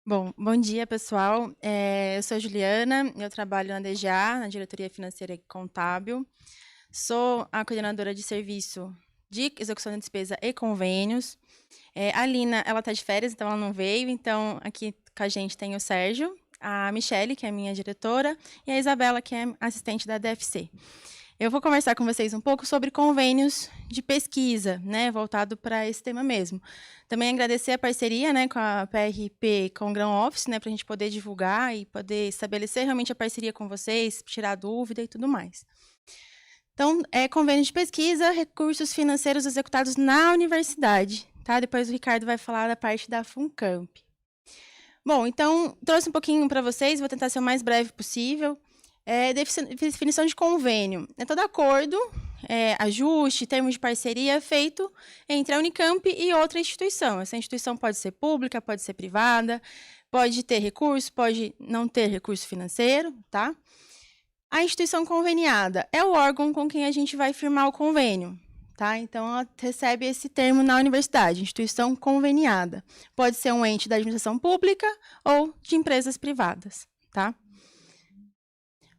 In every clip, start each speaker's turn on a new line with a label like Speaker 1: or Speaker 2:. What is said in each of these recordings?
Speaker 1: Bom dia, pessoal. Eu sou a Juliana, eu trabalho na DGA, na Diretoria Financeira e Contábil. Sou a coordenadora de serviço de execução de despesa e convênios. A Lina, ela está de férias, então ela não veio. Então, aqui com a gente tem o Sérgio, a Michele, que é minha diretora, e a Isabela, que é assistente da DFC. Eu vou conversar com vocês um pouco sobre convênios de pesquisa, né, voltado para esse tema mesmo. Também agradecer a parceria, né, com a PRP, com o Grão Office, né, para a gente poder divulgar e poder estabelecer realmente a parceria com vocês, tirar dúvida e tudo mais. Então, convênio de pesquisa, recursos financeiros executados na universidade, tá? Depois o Ricardo vai falar da parte da FUNCAMP. Bom, então, trouxe um pouquinho para vocês, vou tentar ser o mais breve possível. Definição de convênio. É todo acordo, ajuste, termos de parceria feito entre a Unicamp e outra instituição. Essa instituição pode ser pública, pode ser privada, pode ter recurso, pode não ter recurso financeiro, tá? A instituição conveniada é o órgão com quem a gente vai firmar o convênio, tá? Então, ela recebe esse termo na universidade, instituição conveniada. Pode ser um ente da administração pública ou de empresas privadas, tá?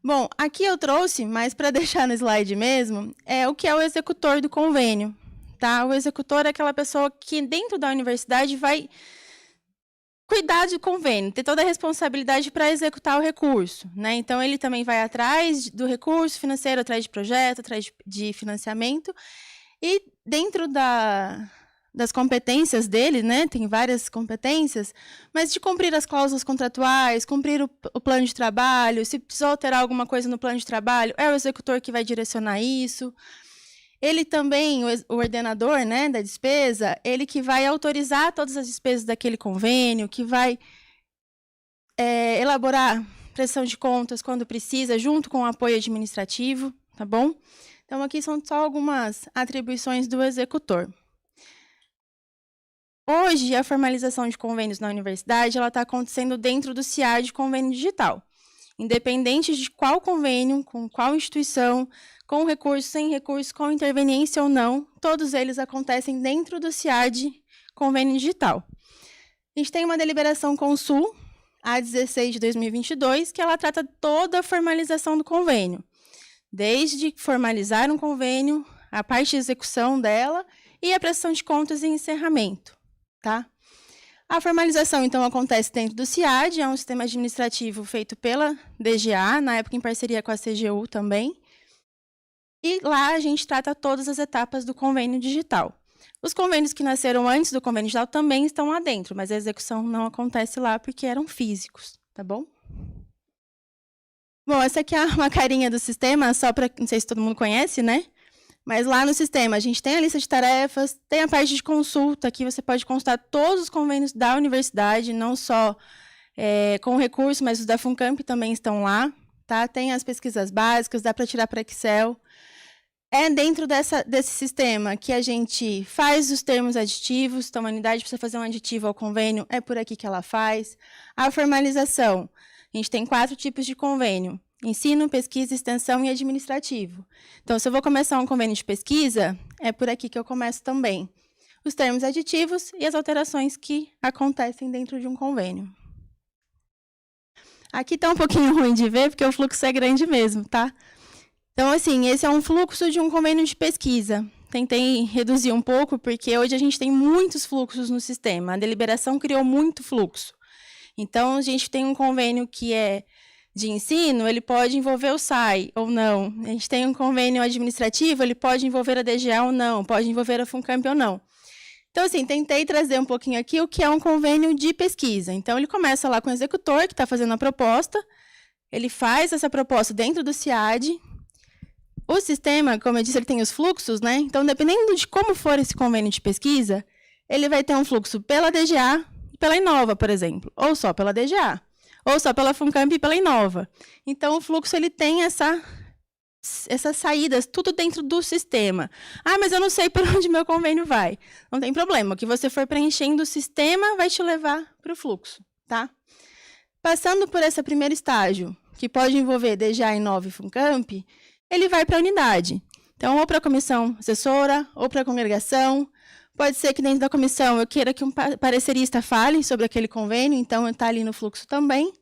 Speaker 1: Bom, aqui eu trouxe, mas para deixar no slide mesmo, o que é o executor do convênio, tá? O executor é aquela pessoa que dentro da universidade vai cuidar do convênio, ter toda a responsabilidade para executar o recurso, né? Então, ele também vai atrás do recurso financeiro, atrás de projeto, atrás de financiamento, e dentro das competências dele, né, tem várias competências, mas de cumprir as cláusulas contratuais, cumprir o plano de trabalho, se precisar alterar alguma coisa no plano de trabalho, é o executor que vai direcionar isso. Ele também, o ordenador, né, da despesa, ele que vai autorizar todas as despesas daquele convênio, que vai elaborar prestação de contas quando precisa, junto com o apoio administrativo, tá bom? Então, aqui são só algumas atribuições do executor. Hoje, a formalização de convênios na universidade está acontecendo dentro do CIAD de convênio digital. Independente de qual convênio, com qual instituição, com recurso, sem recurso, com interveniência ou não, todos eles acontecem dentro do CIAD convênio digital. A gente tem uma deliberação Consul, A16 de 2022, que ela trata toda a formalização do convênio. Desde formalizar um convênio, a parte de execução dela e a prestação de contas e encerramento. Tá? A formalização, então, acontece dentro do CIAD, é um sistema administrativo feito pela DGA, na época em parceria com a CGU também. E lá a gente trata todas as etapas do convênio digital. Os convênios que nasceram antes do convênio digital também estão lá dentro, mas a execução não acontece lá porque eram físicos, tá bom? Bom, essa aqui é uma carinha do sistema, só para, não sei se todo mundo conhece, né? Mas lá no sistema a gente tem a lista de tarefas, tem a parte de consulta, que você pode consultar todos os convênios da universidade, não só com recurso, mas os da FUNCAMP também estão lá. Tá? Tem as pesquisas básicas, dá para tirar para Excel. É dentro desse sistema que a gente faz os termos aditivos, então a unidade precisa fazer um aditivo ao convênio, é por aqui que ela faz. A formalização, a gente tem 4 tipos de convênio. Ensino, pesquisa, extensão e administrativo. Então, se eu vou começar um convênio de pesquisa, é por aqui que eu começo também. Os termos aditivos e as alterações que acontecem dentro de um convênio. Aqui está um pouquinho ruim de ver, porque o fluxo é grande mesmo, tá? Então, assim, esse é um fluxo de um convênio de pesquisa. Tentei reduzir um pouco, porque hoje a gente tem muitos fluxos no sistema. A deliberação criou muito fluxo. Então, a gente tem um convênio que é de ensino, ele pode envolver o SAI ou não. A gente tem um convênio administrativo, ele pode envolver a DGA ou não, pode envolver a FUNCAMP ou não. Então, assim, tentei trazer um pouquinho aqui o que é um convênio de pesquisa. Então, ele começa lá com o executor, que está fazendo a proposta, ele faz essa proposta dentro do CIAD. O sistema, como eu disse, ele tem os fluxos, né? Então, dependendo de como for esse convênio de pesquisa, ele vai ter um fluxo pela DGA e pela Inova, por exemplo, ou só pela DGA. Ou só pela FUNCAMP e pela Inova. Então, o fluxo ele tem essas saídas, tudo dentro do sistema. Ah, mas eu não sei por onde meu convênio vai. Não tem problema, o que você for preenchendo o sistema vai te levar para o fluxo. Tá? Passando por esse primeiro estágio, que pode envolver DGA, Inova e FUNCAMP, ele vai para a unidade. Então, ou para a comissão assessora, ou para a congregação, Pode ser que dentro da comissão eu queira que um parecerista fale sobre aquele convênio, então está ali no fluxo também.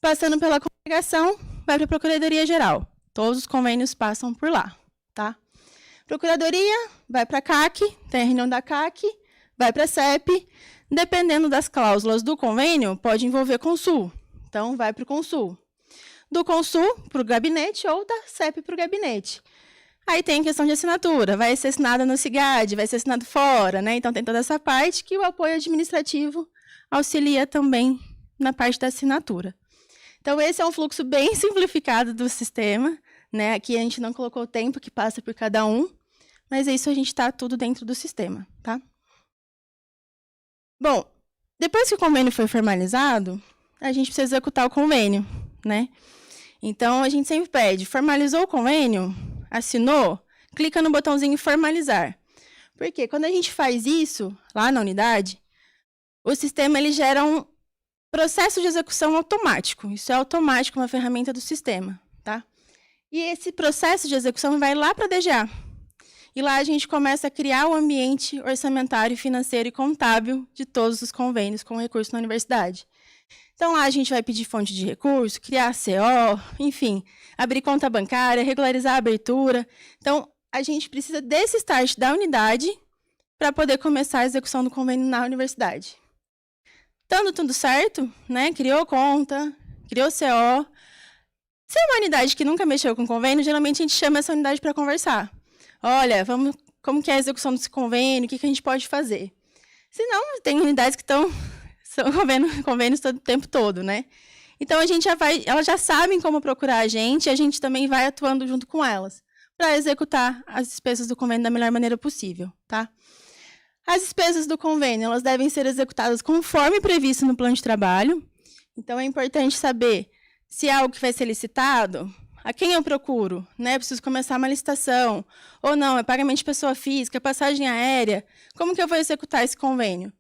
Speaker 1: Passando pela congregação, vai para a Procuradoria-Geral. Todos os convênios passam por lá, tá? Procuradoria, vai para a CAC, tem a reunião da CAC, vai para a CEP. Dependendo das cláusulas do convênio, pode envolver Consul. Então, vai para o Consul. Do Consul para o gabinete ou da CEP para o gabinete. Aí tem a questão de assinatura, vai ser assinada no CIGAD, vai ser assinado fora, né? Então tem toda essa parte que o apoio administrativo auxilia também na parte da assinatura. Então esse é um fluxo bem simplificado do sistema, né? Aqui a gente não colocou o tempo que passa por cada um, mas isso a gente está tudo dentro do sistema, tá? Bom, depois que o convênio foi formalizado, a gente precisa executar o convênio, né? Então a gente sempre pede, formalizou o convênio, assinou, clica no botãozinho formalizar. Porque quando a gente faz isso lá na unidade, o sistema ele gera um processo de execução automático. Isso é automático, uma ferramenta do sistema, tá? E esse processo de execução vai lá para a DGA. E lá a gente começa a criar o ambiente orçamentário, financeiro e contábil de todos os convênios com recurso na universidade. Então, lá a gente vai pedir fonte de recurso, criar CO, enfim, abrir conta bancária, regularizar a abertura. Então, a gente precisa desse start da unidade para poder começar a execução do convênio na universidade. Estando tudo certo, né? Criou conta, criou CO. Se é uma unidade que nunca mexeu com convênio, geralmente a gente chama essa unidade para conversar. Olha, como que é a execução desse convênio, o que a gente pode fazer? Se não, tem unidades que são convênios todo o tempo todo, né? Então, elas já sabem como procurar a gente também vai atuando junto com elas, para executar as despesas do convênio da melhor maneira possível, tá? As despesas do convênio, elas devem ser executadas conforme previsto no plano de trabalho. Então, é importante saber se é algo que vai ser licitado, a quem eu procuro, né? Preciso começar uma licitação, ou não, é pagamento de pessoa física, passagem aérea, como que eu vou executar esse convênio?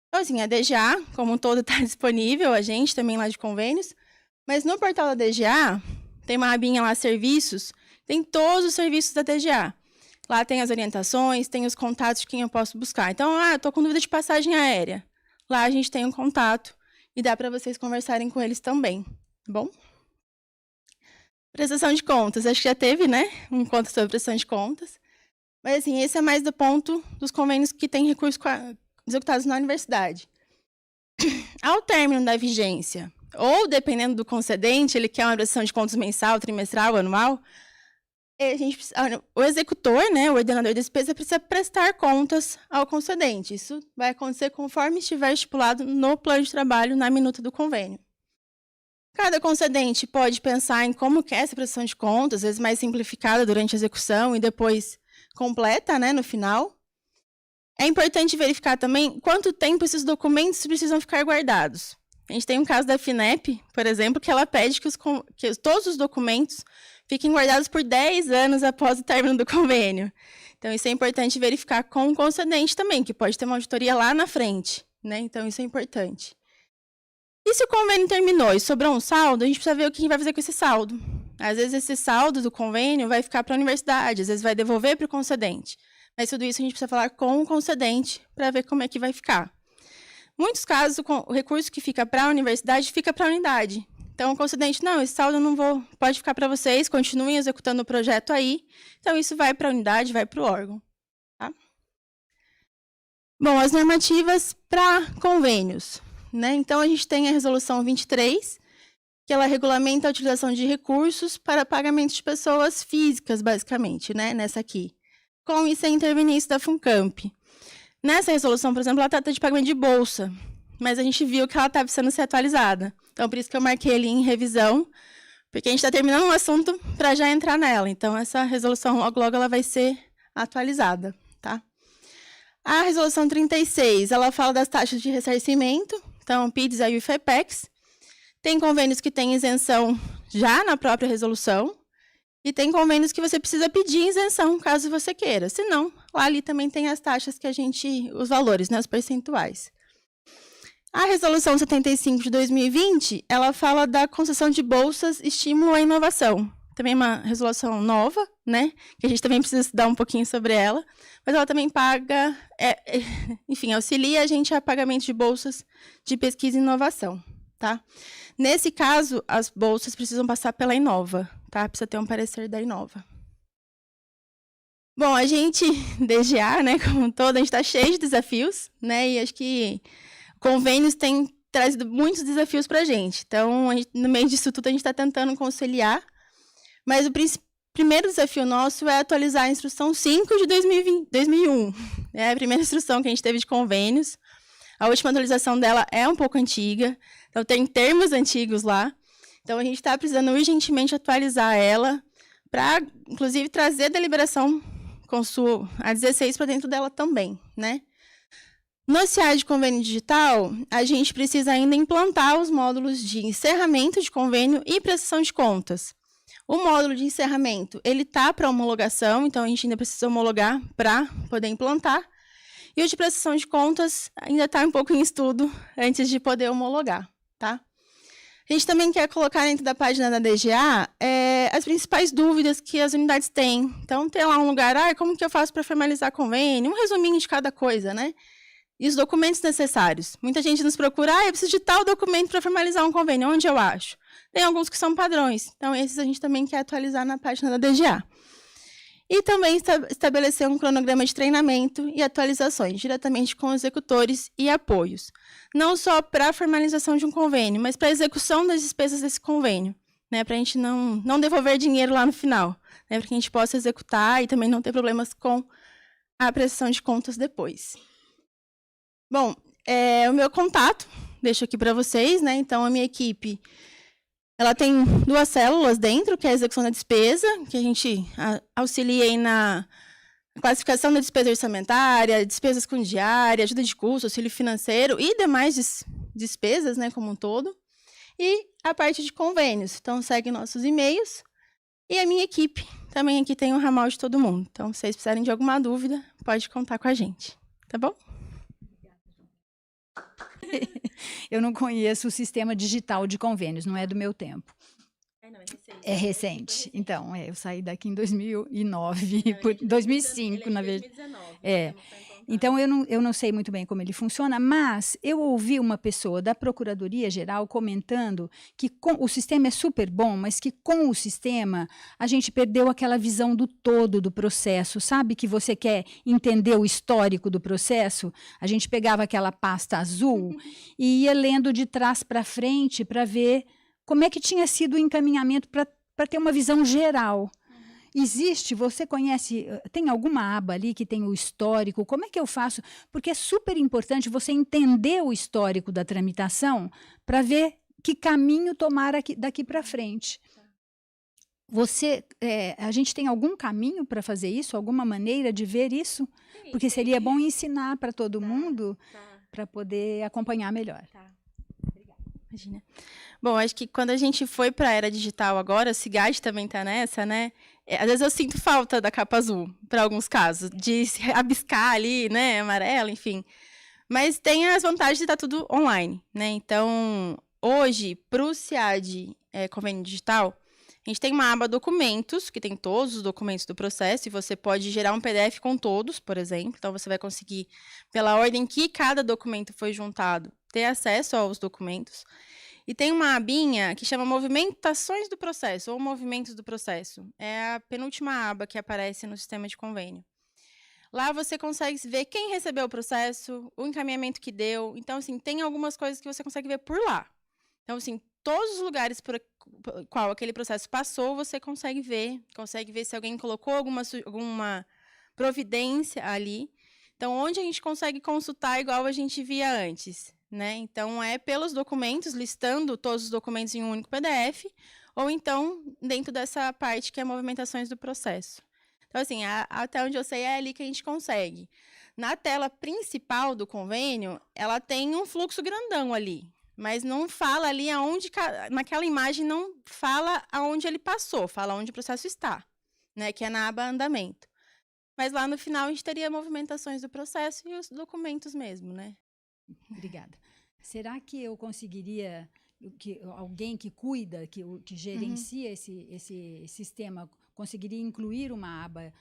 Speaker 1: Então, assim, a DGA, como um todo, está disponível, a gente também lá de convênios, mas no portal da DGA, tem uma abinha lá, serviços, tem todos os serviços da DGA. Lá tem as orientações, tem os contatos de quem eu posso buscar. Então, eu estou com dúvida de passagem aérea. Lá a gente tem um contato e dá para vocês conversarem com eles também, tá bom? Prestação de contas, acho que já teve, né, um conto sobre prestação de contas. Mas, assim, esse é mais do ponto dos convênios que têm recursos executados na universidade. Ao término da vigência, ou dependendo do concedente, ele quer uma prestação de contas mensal, trimestral, anual, o executor, né, o ordenador de despesa, precisa prestar contas ao concedente. Isso vai acontecer conforme estiver estipulado no plano de trabalho, na minuta do convênio. Cada concedente pode pensar em como quer essa prestação de contas, às vezes mais simplificada durante a execução e depois completa, né, no final. É importante verificar também quanto tempo esses documentos precisam ficar guardados. A gente tem um caso da FINEP, por exemplo, que ela pede que todos os documentos fiquem guardados por 10 anos após o término do convênio. Então, isso é importante verificar com o concedente também, que pode ter uma auditoria lá na frente, né? Então, isso é importante. E se o convênio terminou e sobrou um saldo, a gente precisa ver o que vai fazer com esse saldo. Às vezes, esse saldo do convênio vai ficar para a universidade, às vezes vai devolver para o concedente. Mas tudo isso a gente precisa falar com o concedente para ver como é que vai ficar. Em muitos casos, o recurso que fica para a universidade fica para a unidade. Então, o concedente, não, esse saldo eu não vou, pode ficar para vocês, continuem executando o projeto aí. Então, isso vai para a unidade, vai para o órgão. Tá? Bom, as normativas para convênios. Né? Então, a gente tem a resolução 23, que ela regulamenta a utilização de recursos para pagamento de pessoas físicas, basicamente, né? Nessa aqui. Com e sem interveniência da FUNCAMP. Nessa resolução, por exemplo, ela trata de pagamento de bolsa, mas a gente viu que ela estava precisando ser atualizada. Então, por isso que eu marquei ali em revisão, porque a gente está terminando um assunto para já entrar nela. Então, essa resolução, logo ela vai ser atualizada. Tá? A resolução 36, ela fala das taxas de ressarcimento, então, PIDs e UFEPEX. Tem convênios que têm isenção já na própria resolução, e tem convênios que você precisa pedir isenção, caso você queira. Se não, lá ali também tem as taxas que os valores, né, os percentuais. A resolução 75 de 2020, ela fala da concessão de bolsas estímulo à inovação. também é uma resolução nova, né? Que a gente também precisa estudar um pouquinho sobre ela. Mas ela também paga, enfim, auxilia a gente a pagamento de bolsas de pesquisa e inovação, tá? Nesse caso, as bolsas precisam passar pela Inova, tá? Precisa ter um parecer da Inova. Bom, a gente, DGA, né, como um todo, a gente está cheio de desafios, né? E acho que convênios têm trazido muitos desafios para a gente. Então, no meio disso tudo, a gente está tentando conciliar. Mas o primeiro desafio nosso é atualizar a instrução 5 de 2001. É a primeira instrução que a gente teve de convênios. A última atualização dela é um pouco antiga, então tem termos antigos lá. Então, a gente está precisando urgentemente atualizar ela para, inclusive, trazer a deliberação Consul A16 para dentro dela também, né? No CIA de convênio digital, a gente precisa ainda implantar os módulos de encerramento de convênio e prestação de contas. O módulo de encerramento, ele está para homologação, então a gente ainda precisa homologar para poder implantar. E o de prestação de contas ainda está um pouco em estudo antes de poder homologar, tá? A gente também quer colocar dentro da página da DGA as principais dúvidas que as unidades têm. Então, tem lá um lugar, como que eu faço para formalizar convênio? Um resuminho de cada coisa, né? E os documentos necessários. Muita gente nos procura, eu preciso de tal documento para formalizar um convênio, onde eu acho? Tem alguns que são padrões, então esses a gente também quer atualizar na página da DGA. E também estabelecer um cronograma de treinamento e atualizações, diretamente com executores e apoios. Não só para a formalização de um convênio, mas para a execução das despesas desse convênio, né, para a gente não devolver dinheiro lá no final, né, para que a gente possa executar e também não ter problemas com a prestação de contas depois. Bom, o meu contato, deixo aqui para vocês, né? Então, a minha equipe, ela tem 2 células dentro, que é a execução da despesa, que a gente auxilia aí na classificação da despesa orçamentária, despesas com diária, ajuda de custo, auxílio financeiro e demais despesas, né, como um todo. E a parte de convênios, então segue nossos e-mails. E a minha equipe, também aqui tem um ramal de todo mundo. Então, se vocês precisarem de alguma dúvida, pode contar com a gente, tá bom?
Speaker 2: Eu não conheço o sistema digital de convênios, não é do meu tempo. É recente. Então, eu saí daqui em 2009, 2005, na verdade. Então, eu não sei muito bem como ele funciona, mas eu ouvi uma pessoa da Procuradoria-Geral comentando que o sistema é super bom, mas que com o sistema a gente perdeu aquela visão do todo do processo. Sabe que você quer entender o histórico do processo? A gente pegava aquela pasta azul e ia lendo de trás para frente para ver como é que tinha sido o encaminhamento para ter uma visão geral. Existe, você conhece, tem alguma aba ali que tem o histórico? Como é que eu faço? Porque é super importante você entender o histórico da tramitação para ver que caminho tomar daqui para frente. A gente tem algum caminho para fazer isso? Alguma maneira de ver isso? Porque seria bom ensinar para todo mundo para poder acompanhar melhor.
Speaker 1: Obrigada. Imagina. Bom, acho que quando a gente foi para a era digital agora, o CIGAD também está nessa, né? Às vezes eu sinto falta da capa azul, para alguns casos, de se rabiscar ali, né, amarelo, enfim. Mas tem as vantagens de estar tudo online, né? Então, hoje, para o CIAD Convênio Digital, a gente tem uma aba documentos, que tem todos os documentos do processo, e você pode gerar um PDF com todos, por exemplo. Então, você vai conseguir, pela ordem que cada documento foi juntado, ter acesso aos documentos. E tem uma abinha que chama Movimentações do Processo, ou Movimentos do Processo. É a penúltima aba que aparece no sistema de convênio. Lá você consegue ver quem recebeu o processo, o encaminhamento que deu. Então, assim, tem algumas coisas que você consegue ver por lá. Então, assim, todos os lugares por qual aquele processo passou, você consegue ver se alguém colocou alguma providência ali. Então, onde a gente consegue consultar igual a gente via antes, né? Então, é pelos documentos, listando todos os documentos em um único PDF, ou então dentro dessa parte que é movimentações do processo. Então, assim, até onde eu sei, é ali que a gente consegue. Na tela principal do convênio, ela tem um fluxo grandão ali, mas não fala ali aonde, naquela imagem não fala aonde ele passou, fala onde o processo está, né? Que é na aba andamento. Mas lá no final a gente teria movimentações do processo e os documentos mesmo, né?
Speaker 2: Obrigada. Será que eu conseguiria alguém que cuida, que gerencia esse sistema, conseguiria incluir uma aba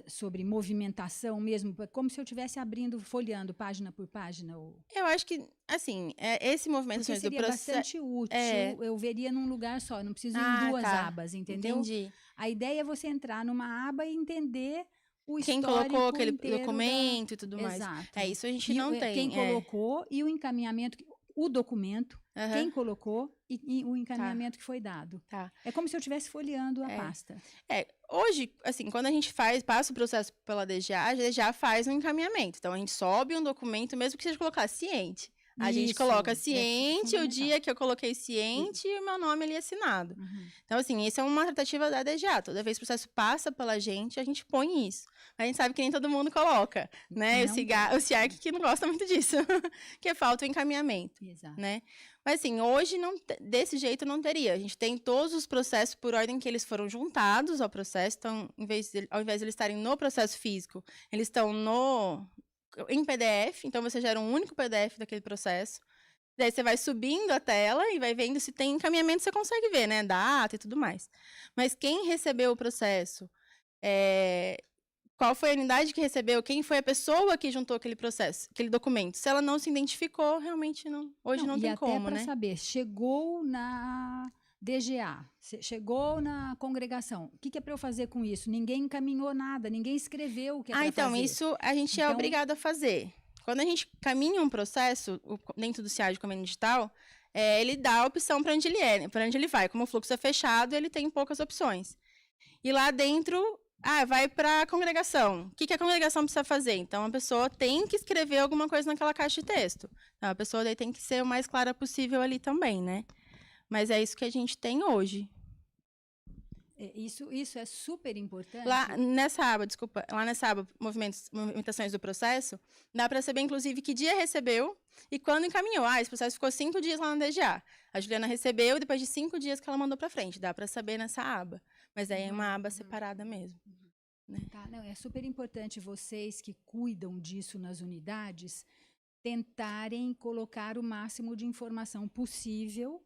Speaker 2: sobre movimentação mesmo, como se eu estivesse abrindo, folheando página por página?
Speaker 1: Eu acho que, assim, esse movimentações do processo...
Speaker 2: seria bastante útil, eu veria num lugar só, não preciso em duas abas, entendeu?
Speaker 1: Entendi.
Speaker 2: A ideia é você entrar numa aba e entender o
Speaker 1: quem
Speaker 2: histórico
Speaker 1: colocou aquele
Speaker 2: inteiro
Speaker 1: documento e tudo mais.
Speaker 2: Exato.
Speaker 1: Isso a gente não tem.
Speaker 2: Quem colocou e o encaminhamento, o documento, quem colocou e o encaminhamento que foi dado. É como se eu estivesse folheando a pasta.
Speaker 1: Hoje, assim, quando a gente passa o processo pela DGA, a DGA faz um encaminhamento. Então, a gente sobe um documento, mesmo que seja colocar ciente. A gente coloca ciente, o dia que eu coloquei ciente e o meu nome ali assinado. Então, assim, isso é uma tratativa da DGA. Toda vez que o processo passa pela gente, a gente põe isso. A gente sabe que nem todo mundo coloca, né? O CIARC que não gosta muito disso, que falta o encaminhamento, né? Mas, assim, hoje, desse jeito, não teria. A gente tem todos os processos por ordem que eles foram juntados ao processo. Então, ao invés de eles estarem no processo físico, eles estão em PDF, então você gera um único PDF daquele processo. Daí você vai subindo a tela e vai vendo se tem encaminhamento, você consegue ver, né? Data e tudo mais. Mas quem recebeu o processo, qual foi a unidade que recebeu, quem foi a pessoa que juntou aquele processo, aquele documento. Se ela não se identificou, realmente hoje não tem como, né?
Speaker 2: E até para saber, chegou na DGA, chegou na congregação. O que é para eu fazer com isso? Ninguém encaminhou nada, ninguém escreveu o que é para fazer.
Speaker 1: Então, isso a gente é obrigado a fazer. Quando a gente caminha um processo dentro do CIAR de Convênio Digital, ele dá a opção para onde ele vai. Como o fluxo é fechado, ele tem poucas opções. E lá dentro, vai para a congregação. O que a congregação precisa fazer? Então, a pessoa tem que escrever alguma coisa naquela caixa de texto. Então, a pessoa daí tem que ser o mais clara possível ali também, né? Mas é isso que a gente tem hoje.
Speaker 2: Isso é super importante.
Speaker 1: Lá nessa aba, movimentações do processo, dá para saber, inclusive, que dia recebeu e quando encaminhou. Esse processo ficou 5 dias lá na DGA. A Juliana recebeu depois de 5 dias que ela mandou para frente. Dá para saber nessa aba. Mas aí é uma aba separada mesmo. Né?
Speaker 2: É super importante vocês que cuidam disso nas unidades tentarem colocar o máximo de informação possível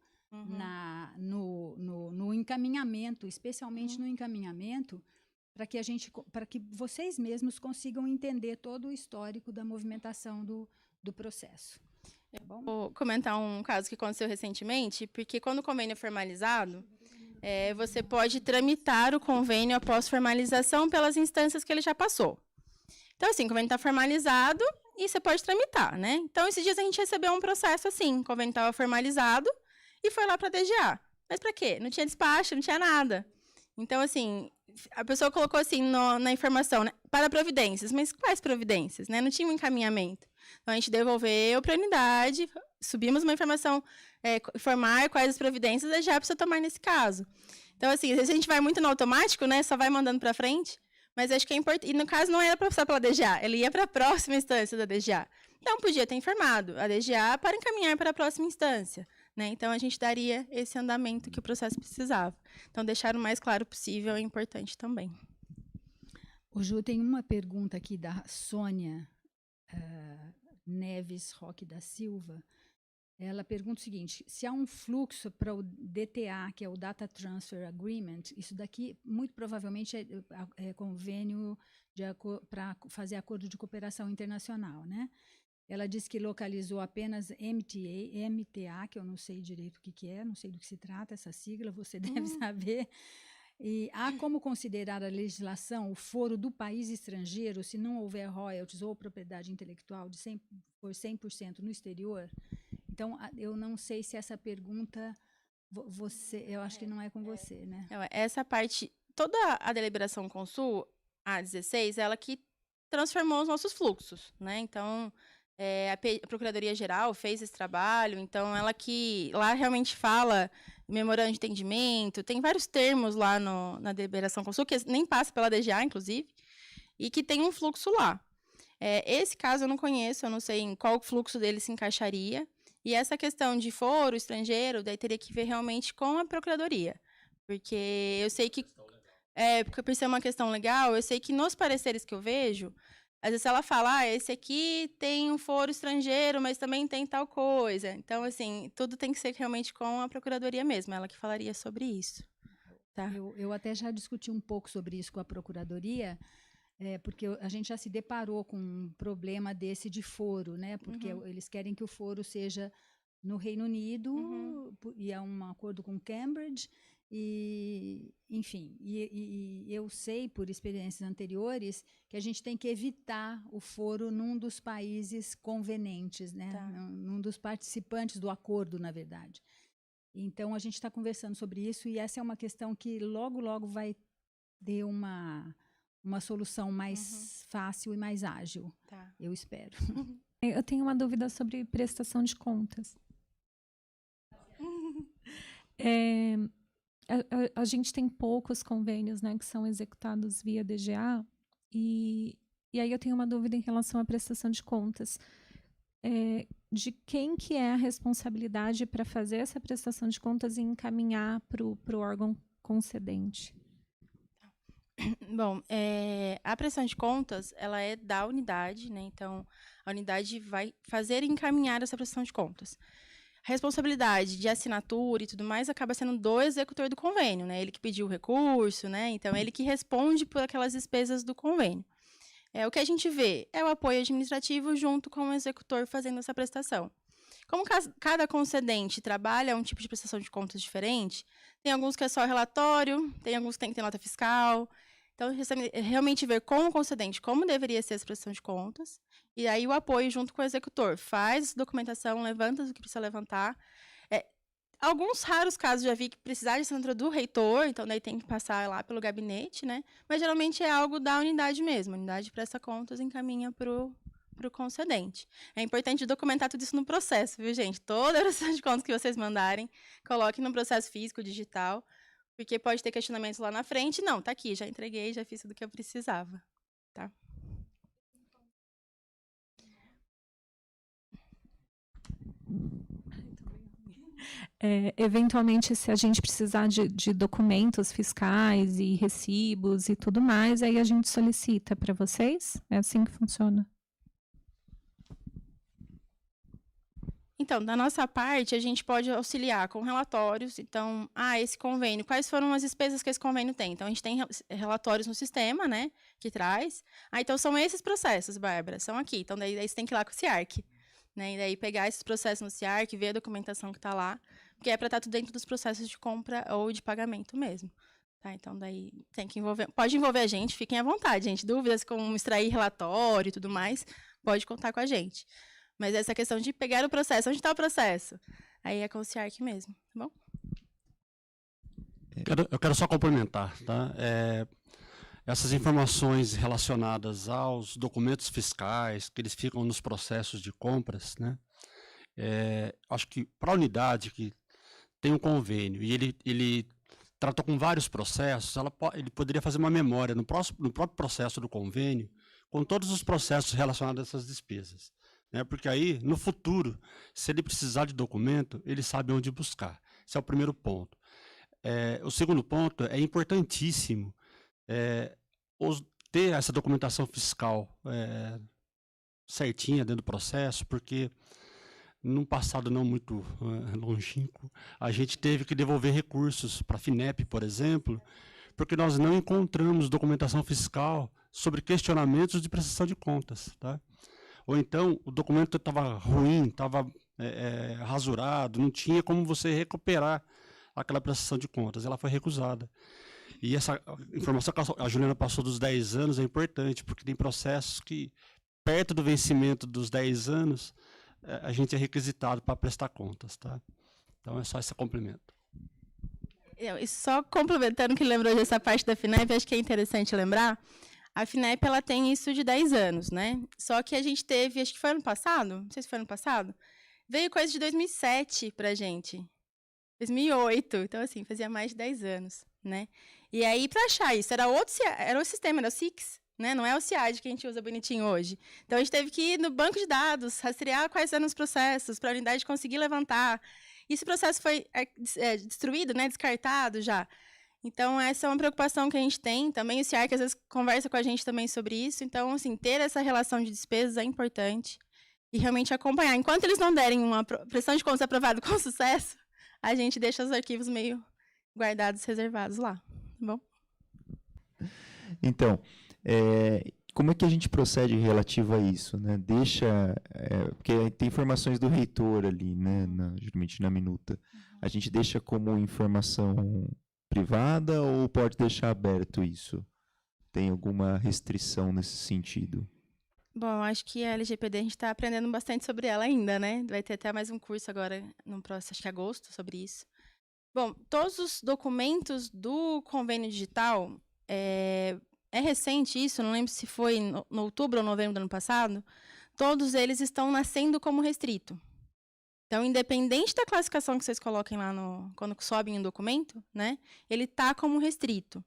Speaker 2: no encaminhamento, especialmente no encaminhamento, para que vocês mesmos consigam entender todo o histórico da movimentação do processo. Tá bom?
Speaker 1: Vou comentar um caso que aconteceu recentemente, porque quando o convênio é formalizado, você pode tramitar o convênio após formalização pelas instâncias que ele já passou. Então, assim, o convênio está formalizado e você pode tramitar, né? Então, esses dias a gente recebeu um processo assim, o convênio estava formalizado, e foi lá para a DGA. Mas para quê? Não tinha despacho, não tinha nada. Então, assim, a pessoa colocou assim na informação, né, para providências. Mas quais providências? Né? Não tinha um encaminhamento. Então, a gente devolveu para a unidade, subimos uma informação, informar quais as providências, a DGA precisa tomar nesse caso. Então, assim, às vezes a gente vai muito no automático, né? Só vai mandando para frente. Mas acho que é importante. E no caso, não era para passar pela DGA, ele ia para a próxima instância da DGA. Então, podia ter informado a DGA para encaminhar para a próxima instância. Né? Então, a gente daria esse andamento que o processo precisava. Então, deixar o mais claro possível é importante também.
Speaker 2: O Ju, tem uma pergunta aqui da Sônia Neves Roque da Silva. Ela pergunta o seguinte: se há um fluxo para o DTA, que é o Data Transfer Agreement, isso daqui muito provavelmente é convênio para fazer acordo de cooperação internacional, né? Ela disse que localizou apenas MTA, que eu não sei direito o que é, não sei do que se trata essa sigla, você deve saber. E há como considerar a legislação o foro do país estrangeiro se não houver royalties ou propriedade intelectual por 100% no exterior? Então, eu não sei se essa pergunta, eu acho que não é com você, né?
Speaker 1: Essa parte, toda a deliberação Consul, a 16, ela que transformou os nossos fluxos, né? Então, a Procuradoria-Geral fez esse trabalho, então ela que lá realmente fala memorando de entendimento, tem vários termos lá na deliberação Consul, que nem passa pela DGA, inclusive, e que tem um fluxo lá. Esse caso eu não conheço, eu não sei em qual fluxo dele se encaixaria, e essa questão de foro estrangeiro, daí teria que ver realmente com a Procuradoria, porque eu sei que, por ser uma questão legal, eu sei que nos pareceres que eu vejo, Às vezes ela fala, esse aqui tem um foro estrangeiro, mas também tem tal coisa. Então, assim, tudo tem que ser realmente com a Procuradoria mesmo, ela que falaria sobre isso. Tá?
Speaker 2: Eu até já discuti um pouco sobre isso com a Procuradoria, porque a gente já se deparou com um problema desse de foro, né? Porque eles querem que o foro seja no Reino Unido, e é um acordo com Cambridge, e, enfim, e eu sei por experiências anteriores que a gente tem que evitar o foro num dos países convenentes, né?
Speaker 1: Tá.
Speaker 2: Num dos participantes do acordo, na verdade. Então, a gente está conversando sobre isso, e essa é uma questão que logo, logo vai ter uma solução mais fácil e mais ágil,
Speaker 1: Tá.
Speaker 2: eu espero.
Speaker 3: Eu tenho uma dúvida sobre prestação de contas. A gente tem poucos convênios, né, que são executados via DGA, e aí eu tenho uma dúvida em relação à prestação de contas. De quem que é a responsabilidade para fazer essa prestação de contas e encaminhar para o órgão concedente?
Speaker 1: Bom, a prestação de contas, ela é da unidade, né? Então, a unidade vai fazer e encaminhar essa prestação de contas. A responsabilidade de assinatura e tudo mais acaba sendo do executor do convênio, né? Ele que pediu o recurso, né? Então, ele que responde por aquelas despesas do convênio. O que a gente vê é o apoio administrativo junto com o executor fazendo essa prestação. Como cada concedente trabalha um tipo de prestação de contas diferente, tem alguns que é só relatório, tem alguns que tem que ter nota fiscal. Então, realmente ver com o concedente como deveria ser essa prestação de contas, e aí o apoio junto com o executor. Faz documentação, levanta o que precisa levantar. Alguns raros casos já vi que precisar de assinatura do reitor, então daí tem que passar lá pelo gabinete, né? Mas geralmente é algo da unidade mesmo. A unidade presta contas e encaminha para o concedente. É importante documentar tudo isso no processo, viu, gente? Toda a prestação de contas que vocês mandarem, coloquem no processo físico, digital, porque pode ter questionamentos lá na frente. Não, tá aqui, já entreguei, já fiz tudo o que eu precisava, tá?
Speaker 3: Eventualmente, se a gente precisar de documentos fiscais e recibos e tudo mais, aí a gente solicita para vocês? É assim que funciona?
Speaker 1: Então, da nossa parte, a gente pode auxiliar com relatórios. Então, esse convênio, quais foram as despesas que esse convênio tem? Então, a gente tem relatórios no sistema, né, que traz. Então, são esses processos, Bárbara, são aqui. Então, daí você tem que ir lá com o CIARC, né, e daí pegar esses processos no CIARC, ver a documentação que está lá, porque é para estar tudo dentro dos processos de compra ou de pagamento mesmo. Tá, então, daí tem que envolver, pode envolver a gente, fiquem à vontade, gente. Dúvidas como extrair relatório e tudo mais, pode contar com a gente. Mas essa questão de pegar o processo, onde está o processo? Aí é com o CIARC mesmo, tá bom?
Speaker 4: Eu quero só complementar, tá? Essas informações relacionadas aos documentos fiscais, que eles ficam nos processos de compras, né? Acho que para a unidade que tem um convênio e ele trata com vários processos, ele poderia fazer uma memória no próprio processo do convênio com todos os processos relacionados a essas despesas. Porque aí, no futuro, se ele precisar de documento, ele sabe onde buscar. Esse é o primeiro ponto. O segundo ponto é importantíssimo ter essa documentação fiscal certinha dentro do processo, porque num passado não muito longínquo, a gente teve que devolver recursos para a FINEP, por exemplo, porque nós não encontramos documentação fiscal sobre questionamentos de prestação de contas, tá? Ou então o documento estava ruim, estava rasurado, não tinha como você recuperar aquela prestação de contas, ela foi recusada. E essa informação que a Juliana passou dos 10 anos é importante, porque tem processos que, perto do vencimento dos 10 anos, a gente é requisitado para prestar contas, tá? Então é só esse complemento.
Speaker 1: E só complementando que lembrou dessa parte da FINEP, acho que é interessante lembrar. A FINEP, ela tem isso de 10 anos, né? Só que a gente teve, acho que foi ano passado, não sei se foi ano passado, veio coisa de 2007 pra gente. 2008, então assim, fazia mais de 10 anos, né? E aí, para achar isso, era o sistema, era o SIX, né? Não é o CIAD que a gente usa bonitinho hoje. Então, a gente teve que ir no banco de dados, rastrear quais eram os processos, para a unidade conseguir levantar. E esse processo foi destruído, né? Descartado já. Então, essa é uma preocupação que a gente tem. Também o CIARC, às vezes, conversa com a gente também sobre isso. Então, assim, ter essa relação de despesas é importante. E realmente acompanhar. Enquanto eles não derem uma prestação de contas aprovada com sucesso, a gente deixa os arquivos meio guardados, reservados lá. Tá bom?
Speaker 5: Então, como é que a gente procede relativo a isso, né? Porque tem informações do reitor ali, né? Geralmente na minuta. A gente deixa como informação privada ou pode deixar aberto isso? Tem alguma restrição nesse sentido?
Speaker 1: Bom, acho que a LGPD a gente está aprendendo bastante sobre ela ainda, né? Vai ter até mais um curso agora, no próximo, acho que agosto, sobre isso. Bom, todos os documentos do convênio digital, é recente isso, não lembro se foi no outubro ou novembro do ano passado, todos eles estão nascendo como restrito. Então, independente da classificação que vocês coloquem lá quando sobem um documento, né, ele está como restrito.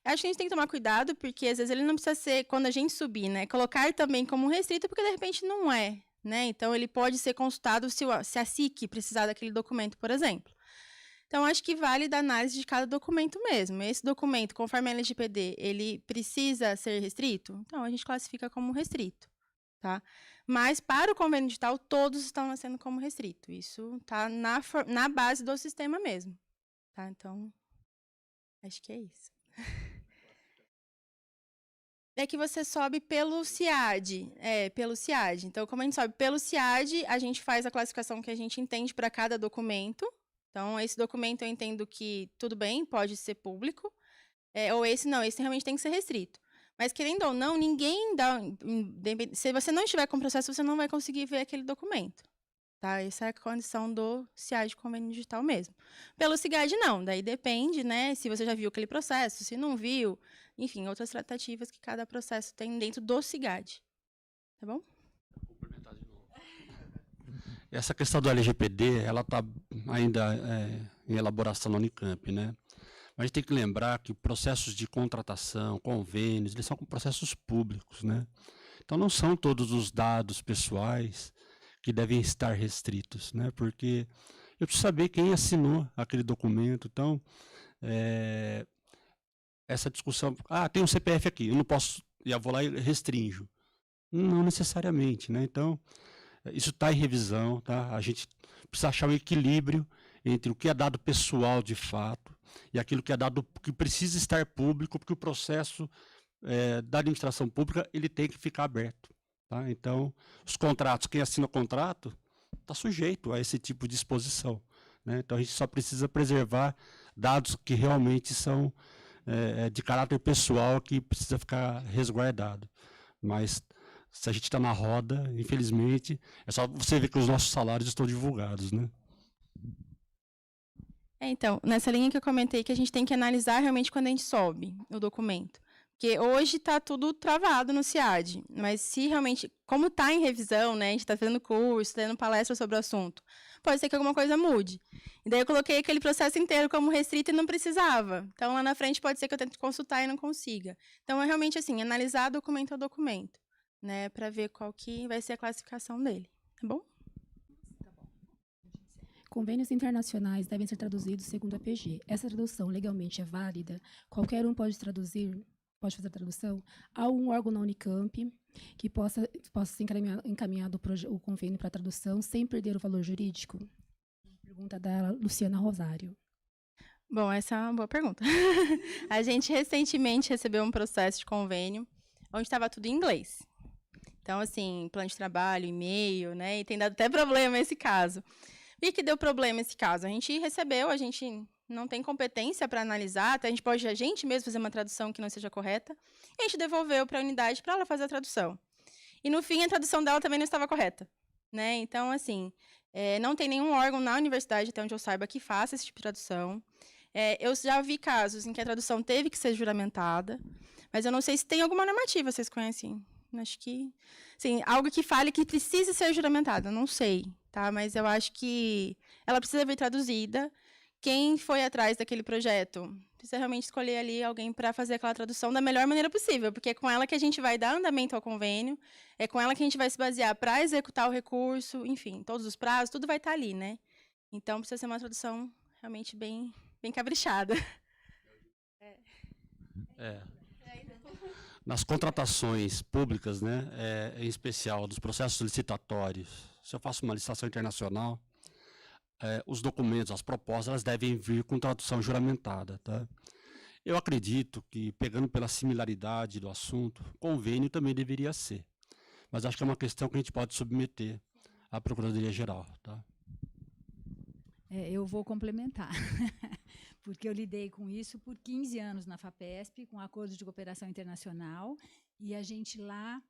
Speaker 1: Acho que a gente tem que tomar cuidado, porque às vezes ele não precisa ser, quando a gente subir, né, colocar também como restrito, porque de repente não é, né? Então, ele pode ser consultado se a SIC precisar daquele documento, por exemplo. Então, acho que vale da análise de cada documento mesmo. Esse documento, conforme a LGPD, ele precisa ser restrito? Então, a gente classifica como restrito, tá? Mas, para o convênio digital, todos estão nascendo como restrito. Isso está na base do sistema mesmo, tá? Então, acho que é isso. É que você sobe pelo CIAD. Pelo CIAD. Então, como a gente sobe pelo CIAD, a gente faz a classificação que a gente entende para cada documento. Então, esse documento eu entendo que tudo bem, pode ser público. Ou esse não, esse realmente tem que ser restrito. Mas, querendo ou não, ninguém dá... Se você não estiver com processo, você não vai conseguir ver aquele documento. Tá? Essa é a condição do CIAD convênio digital mesmo. Pelo CIGAD, não. Daí depende, né? Se você já viu aquele processo, se não viu. Enfim, outras tratativas que cada processo tem dentro do CIGAD. Tá bom?
Speaker 4: Complementar de novo. Essa questão do LGPD, ela está ainda em elaboração na Unicamp, né? Mas a gente tem que lembrar que processos de contratação, convênios, eles são processos públicos, né? Então, não são todos os dados pessoais que devem estar restritos, né? Porque eu preciso saber quem assinou aquele documento. Então, essa discussão, tem um CPF aqui, eu não posso, eu vou lá e restringo. Não necessariamente, né? Então, isso está em revisão, tá? A gente precisa achar um equilíbrio entre o que é dado pessoal de fato e aquilo que é dado que precisa estar público, porque o processo da administração pública ele tem que ficar aberto. Tá? Então, os contratos, quem assina o contrato está sujeito a esse tipo de exposição. Né? Então, a gente só precisa preservar dados que realmente são de caráter pessoal, que precisa ficar resguardado. Mas, se a gente está na roda, infelizmente, é só você ver que os nossos salários estão divulgados. Né?
Speaker 1: Então, nessa linha que eu comentei, que a gente tem que analisar realmente quando a gente sobe o documento. Porque hoje está tudo travado no CIAD, mas se realmente, como está em revisão, né, a gente está fazendo curso, tendo palestra sobre o assunto, pode ser que alguma coisa mude. E daí eu coloquei aquele processo inteiro como restrito e não precisava. Então, lá na frente pode ser que eu tente consultar e não consiga. Então, é realmente assim, analisar documento a documento, né, para ver qual que vai ser a classificação dele, tá bom?
Speaker 6: Convênios internacionais devem ser traduzidos segundo a PG. Essa tradução legalmente é válida? Qualquer um pode fazer a tradução? Há um órgão na Unicamp que possa ser encaminhado o convênio para tradução sem perder o valor jurídico? Pergunta da Luciana Rosário.
Speaker 1: Bom, essa é uma boa pergunta. A gente recentemente recebeu um processo de convênio onde estava tudo em inglês. Então, assim, plano de trabalho, e-mail, né? E tem dado até problema esse caso. E que deu problema esse caso? A gente recebeu, a gente não tem competência para analisar, até a gente mesmo fazer uma tradução que não seja correta, e a gente devolveu para a unidade para ela fazer a tradução. E, no fim, a tradução dela também não estava correta. Né? Então, assim, não tem nenhum órgão na universidade, até onde eu saiba, que faça esse tipo de tradução. Eu já vi casos em que a tradução teve que ser juramentada, mas eu não sei se tem alguma normativa, vocês conhecem? Acho que, sim, algo que fale que precise ser juramentada, não sei, tá? Mas eu acho que ela precisa vir traduzida. Quem foi atrás daquele projeto precisa realmente escolher ali alguém para fazer aquela tradução da melhor maneira possível, porque é com ela que a gente vai dar andamento ao convênio, é com ela que a gente vai se basear para executar o recurso, enfim, todos os prazos, tudo vai estar ali, né? Então, precisa ser uma tradução realmente bem caprichada.
Speaker 4: Nas contratações públicas, né, em especial dos processos licitatórios, se eu faço uma licitação internacional, os documentos, as propostas, elas devem vir com tradução juramentada, tá? Eu acredito que, pegando pela similaridade do assunto, convênio também deveria ser. Mas acho que é uma questão que a gente pode submeter à Procuradoria-Geral, tá?
Speaker 2: Eu vou complementar, porque eu lidei com isso por 15 anos na FAPESP, com acordo de cooperação internacional, e a gente lá,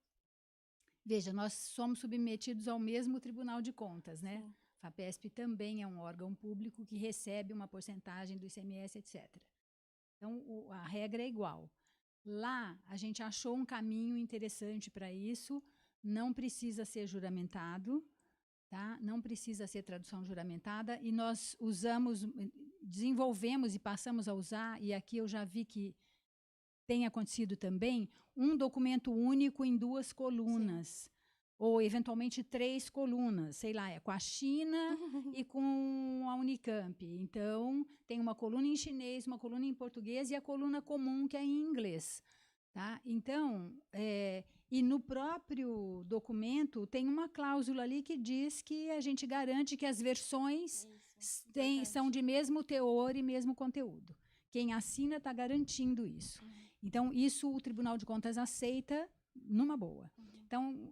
Speaker 2: veja, nós somos submetidos ao mesmo Tribunal de Contas, né? Sim. FAPESP também é um órgão público que recebe uma porcentagem do ICMS, etc. Então, a regra é igual. Lá, a gente achou um caminho interessante para isso, não precisa ser juramentado, tá? Não precisa ser tradução juramentada, e nós desenvolvemos e passamos a usar, e aqui eu já vi que tem acontecido também, um documento único em 2 colunas. Sim. Ou, eventualmente, 3 colunas, sei lá, com a China e com a Unicamp. Então, tem uma coluna em chinês, uma coluna em português e a coluna comum, que é em inglês. Tá? Então, e no próprio documento tem uma cláusula ali que diz que a gente garante que as versões são de mesmo teor e mesmo conteúdo. Quem assina está garantindo isso. Então, isso o Tribunal de Contas aceita numa boa. Então,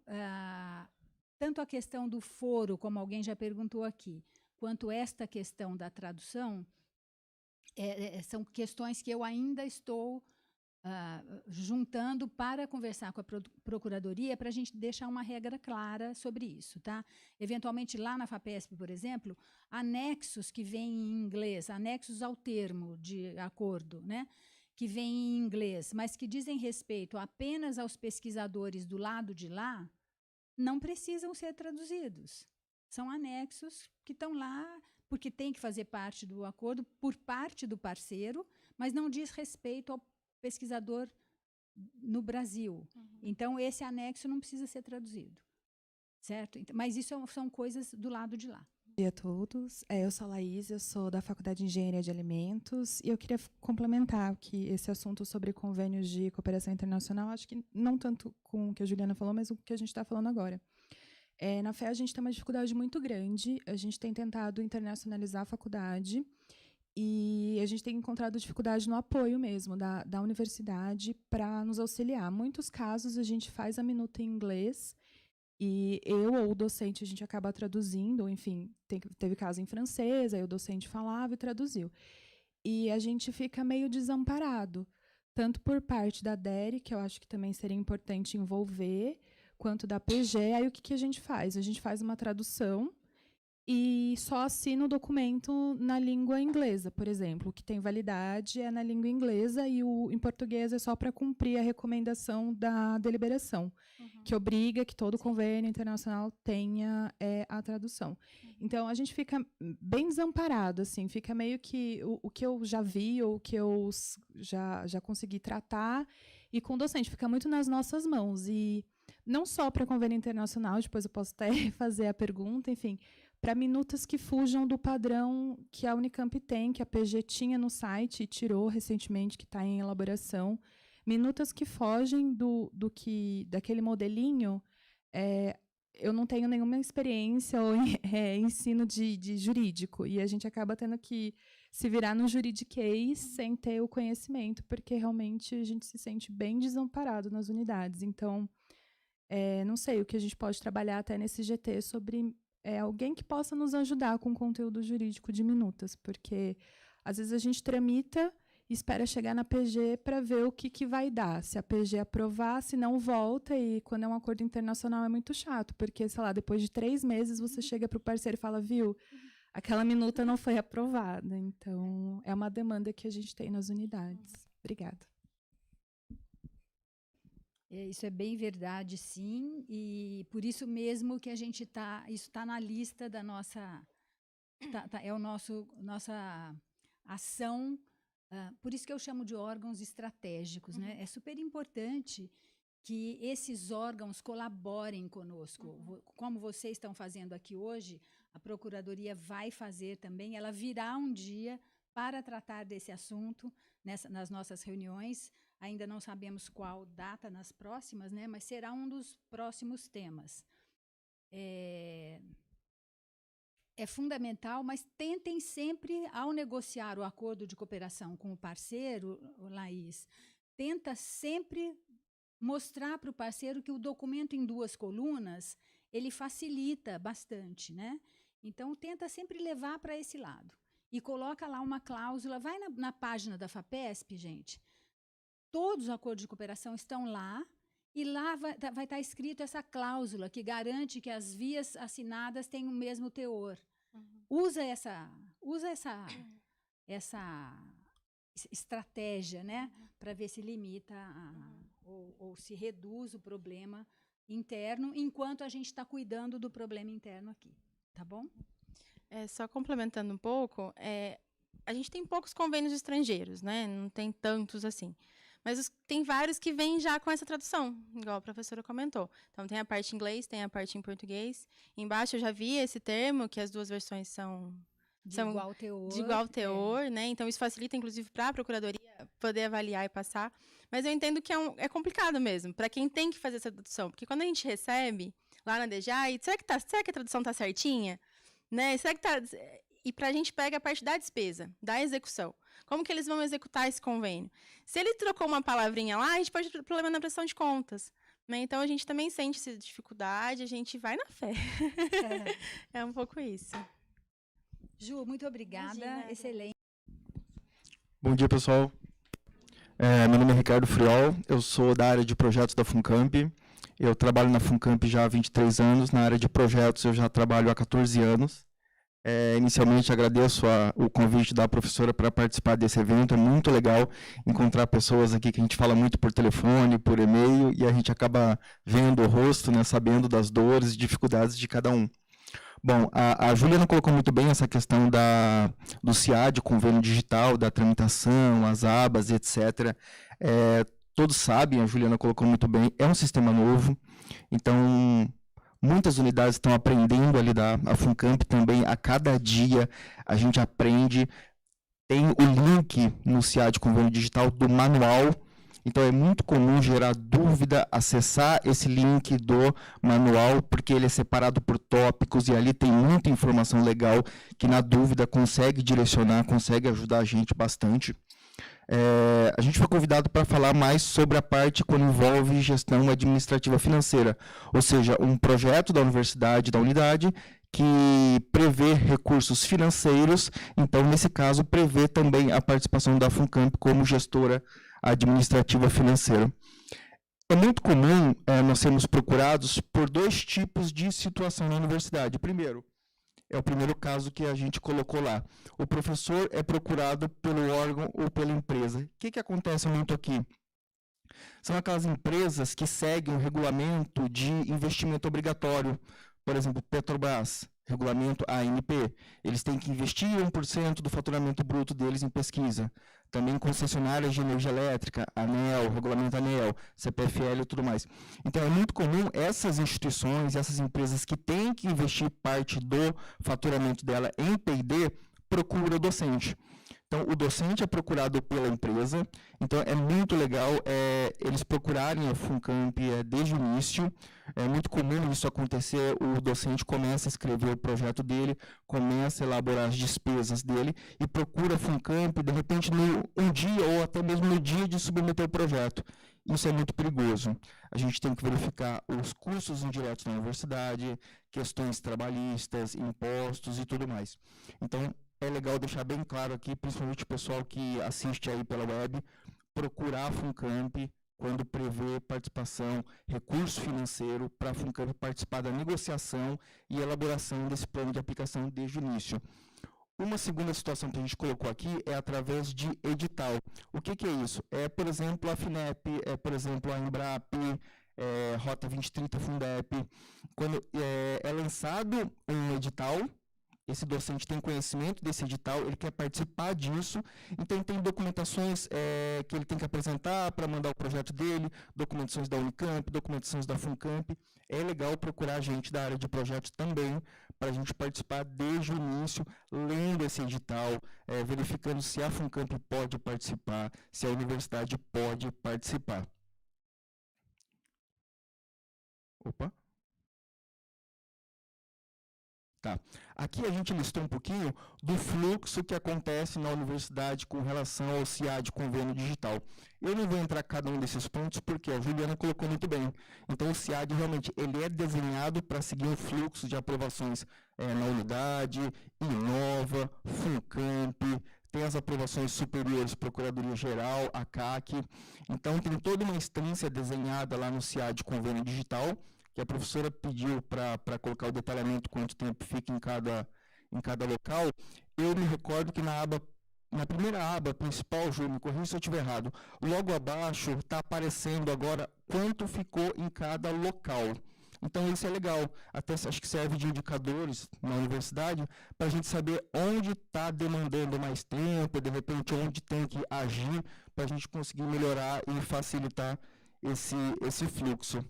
Speaker 2: tanto a questão do foro, como alguém já perguntou aqui, quanto esta questão da tradução, são questões que eu ainda estou juntando para conversar com a Procuradoria, para a gente deixar uma regra clara sobre isso, tá? Eventualmente, lá na FAPESP, por exemplo, anexos que vêm em inglês, anexos ao termo de acordo, né? Que vêm em inglês, mas que dizem respeito apenas aos pesquisadores do lado de lá, não precisam ser traduzidos. São anexos que estão lá porque tem que fazer parte do acordo por parte do parceiro, mas não diz respeito ao pesquisador no Brasil. Então, esse anexo não precisa ser traduzido. Certo? Mas isso são coisas do lado de lá.
Speaker 7: Bom dia a todos. Eu sou a Laís, eu sou da Faculdade de Engenharia de Alimentos, e eu queria complementar que esse assunto sobre convênios de cooperação internacional, acho que não tanto com o que a Juliana falou, mas o que a gente está falando agora. Na FEA, a gente tem uma dificuldade muito grande, a gente tem tentado internacionalizar a faculdade, e a gente tem encontrado dificuldade no apoio mesmo da universidade para nos auxiliar. Em muitos casos, a gente faz a minuta em inglês, e eu ou o docente, a gente acaba traduzindo, enfim, teve caso em francês, aí o docente falava e traduziu. E a gente fica meio desamparado, tanto por parte da DERE, que eu acho que também seria importante envolver, quanto da PG. Aí o que a gente faz? A gente faz uma tradução e só assina o documento na língua inglesa, por exemplo. O que tem validade é na língua inglesa e em português é só para cumprir a recomendação da deliberação, que obriga que todo convênio internacional tenha a tradução. Então, a gente fica bem desamparado, assim, fica meio que o que eu já vi ou o que eu já consegui tratar, e com o docente fica muito nas nossas mãos. E não só para convênio internacional, depois eu posso até fazer a pergunta, enfim, para minutas que fujam do padrão que a Unicamp tem, que a PG tinha no site e tirou recentemente, que está em elaboração. Minutas que fogem daquele modelinho, eu não tenho nenhuma experiência ou ensino de jurídico, e a gente acaba tendo que se virar no juridiquês sem ter o conhecimento, porque realmente a gente se sente bem desamparado nas unidades. Então, não sei o que a gente pode trabalhar até nesse GT sobre alguém que possa nos ajudar com o conteúdo jurídico de minutas, porque às vezes a gente tramita e espera chegar na PG para ver o que vai dar. Se a PG aprovar, se não, volta, e quando é um acordo internacional é muito chato, porque, sei lá, depois de 3 meses você chega para o parceiro e fala, viu, aquela minuta não foi aprovada. Então, é uma demanda que a gente tem nas unidades. Obrigada.
Speaker 2: Isso é bem verdade, sim, e por isso mesmo que a gente isso está na lista da nossa, nossa ação, por isso que eu chamo de órgãos estratégicos, né? É super importante que esses órgãos colaborem conosco. Como vocês estão fazendo aqui hoje, a Procuradoria vai fazer também, ela virá um dia para tratar desse assunto nas nossas reuniões. ainda não sabemos qual data nas próximas, né, mas será um dos próximos temas. É fundamental, mas tentem sempre, ao negociar o acordo de cooperação com o parceiro, Laís, tenta sempre mostrar para o parceiro que o documento em 2 colunas, ele facilita bastante, né? Então, tenta sempre levar para esse lado. E coloca lá uma cláusula, vai na página da FAPESP, gente, todos os acordos de cooperação estão lá, e lá vai estar escrito essa cláusula que garante que as vias assinadas têm o mesmo teor. Usa essa estratégia, né, para ver se limita ou se reduz o problema interno, enquanto a gente está cuidando do problema interno aqui. Tá bom?
Speaker 1: Só complementando um pouco, a gente tem poucos convênios estrangeiros, né? Não tem tantos assim. Mas tem vários que vêm já com essa tradução, igual a professora comentou. Então, tem a parte em inglês, tem a parte em português. Embaixo eu já vi esse termo, que as 2 versões são
Speaker 2: de igual teor.
Speaker 1: De igual teor, né? Então, isso facilita, inclusive, para a Procuradoria poder avaliar e passar. Mas eu entendo que é complicado mesmo, para quem tem que fazer essa tradução. Porque quando a gente recebe lá na DGA, será que a tradução está certinha? Né? Será que tá... E para a gente pega a parte da despesa, da execução. Como que eles vão executar esse convênio? Se ele trocou uma palavrinha lá, a gente pode ter problema na prestação de contas. Né? Então, a gente também sente essa dificuldade, a gente vai na fé. É um pouco isso.
Speaker 2: Ju, muito obrigada. Imagina. Excelente.
Speaker 8: Bom dia, pessoal. Meu nome é Ricardo Friol, eu sou da área de projetos da FUNCAMP. Eu trabalho na FUNCAMP já há 23 anos, na área de projetos eu já trabalho há 14 anos. Inicialmente agradeço o convite da professora para participar desse evento, é muito legal encontrar pessoas aqui que a gente fala muito por telefone, por e-mail, e a gente acaba vendo o rosto, né, sabendo das dores e dificuldades de cada um. Bom, a Juliana colocou muito bem essa questão do CIAD, convênio digital, da tramitação, as abas, etc. Todos sabem, a Juliana colocou muito bem, é um sistema novo, então muitas unidades estão aprendendo a lidar, a FUNCAMP também, a cada dia a gente aprende, tem o link no CIAD Convênio Digital do manual, então é muito comum gerar dúvida, acessar esse link do manual, porque ele é separado por tópicos e ali tem muita informação legal que na dúvida consegue direcionar, consegue ajudar a gente bastante. A gente foi convidado para falar mais sobre a parte quando envolve gestão administrativa financeira, ou seja, um projeto da universidade, da unidade, que prevê recursos financeiros, então, nesse caso, prevê também a participação da FUNCAMP como gestora administrativa financeira. É muito comum nós sermos procurados por 2 tipos de situação na universidade. Primeiro, é o primeiro caso que a gente colocou lá. O professor é procurado pelo órgão ou pela empresa. O que acontece muito aqui? São aquelas empresas que seguem o regulamento de investimento obrigatório. Por exemplo, Petrobras, regulamento ANP. Eles têm que investir 1% do faturamento bruto deles em pesquisa. Também concessionárias de energia elétrica, ANEEL, regulamento ANEEL, CPFL e tudo mais. Então, é muito comum essas instituições, essas empresas que têm que investir parte do faturamento dela em P&D, procura o docente. Então, o docente é procurado pela empresa, então é muito legal eles procurarem a FUNCAMP desde o início. É muito comum isso acontecer, o docente começa a escrever o projeto dele, começa a elaborar as despesas dele e procura a FUNCAMP, de repente, um dia ou até mesmo no dia de submeter o projeto. Isso é muito perigoso. A gente tem que verificar os custos indiretos na universidade, questões trabalhistas, impostos e tudo mais. Então, é legal deixar bem claro aqui, principalmente o pessoal que assiste aí pela web, procurar a FUNCAMP quando prevê participação, recurso financeiro, para a FUNCAMP participar da negociação e elaboração desse plano de aplicação desde o início. Uma segunda situação que a gente colocou aqui é através de edital. O que é isso? Por exemplo, a FINEP, por exemplo, a Embrap, Rota 2030 Fundep. Quando é lançado um edital, esse docente tem conhecimento desse edital, ele quer participar disso, então tem documentações que ele tem que apresentar para mandar o projeto dele, documentações da Unicamp, documentações da FUNCAMP. É legal procurar a gente da área de projetos também, para a gente participar desde o início, lendo esse edital, verificando se a FUNCAMP pode participar, se a universidade pode participar. Opa! Tá. Aqui a gente listou um pouquinho do fluxo que acontece na universidade com relação ao CIAD, convênio digital. Eu não vou entrar em cada um desses pontos porque a Juliana colocou muito bem. Então o CIAD realmente ele é desenhado para seguir um fluxo de aprovações na unidade, Inova, FUNCAMP, tem as aprovações superiores, Procuradoria Geral, a CAC. Então tem toda uma instância desenhada lá no CIAD convênio digital, que a professora pediu para colocar o detalhamento quanto tempo fica em cada local. Eu me recordo que na primeira aba principal, Ju, me corrija se eu estiver errado, logo abaixo está aparecendo agora quanto ficou em cada local. Então isso é legal, até acho que serve de indicadores na universidade para a gente saber onde está demandando mais tempo, de repente onde tem que agir para a gente conseguir melhorar e facilitar esse fluxo.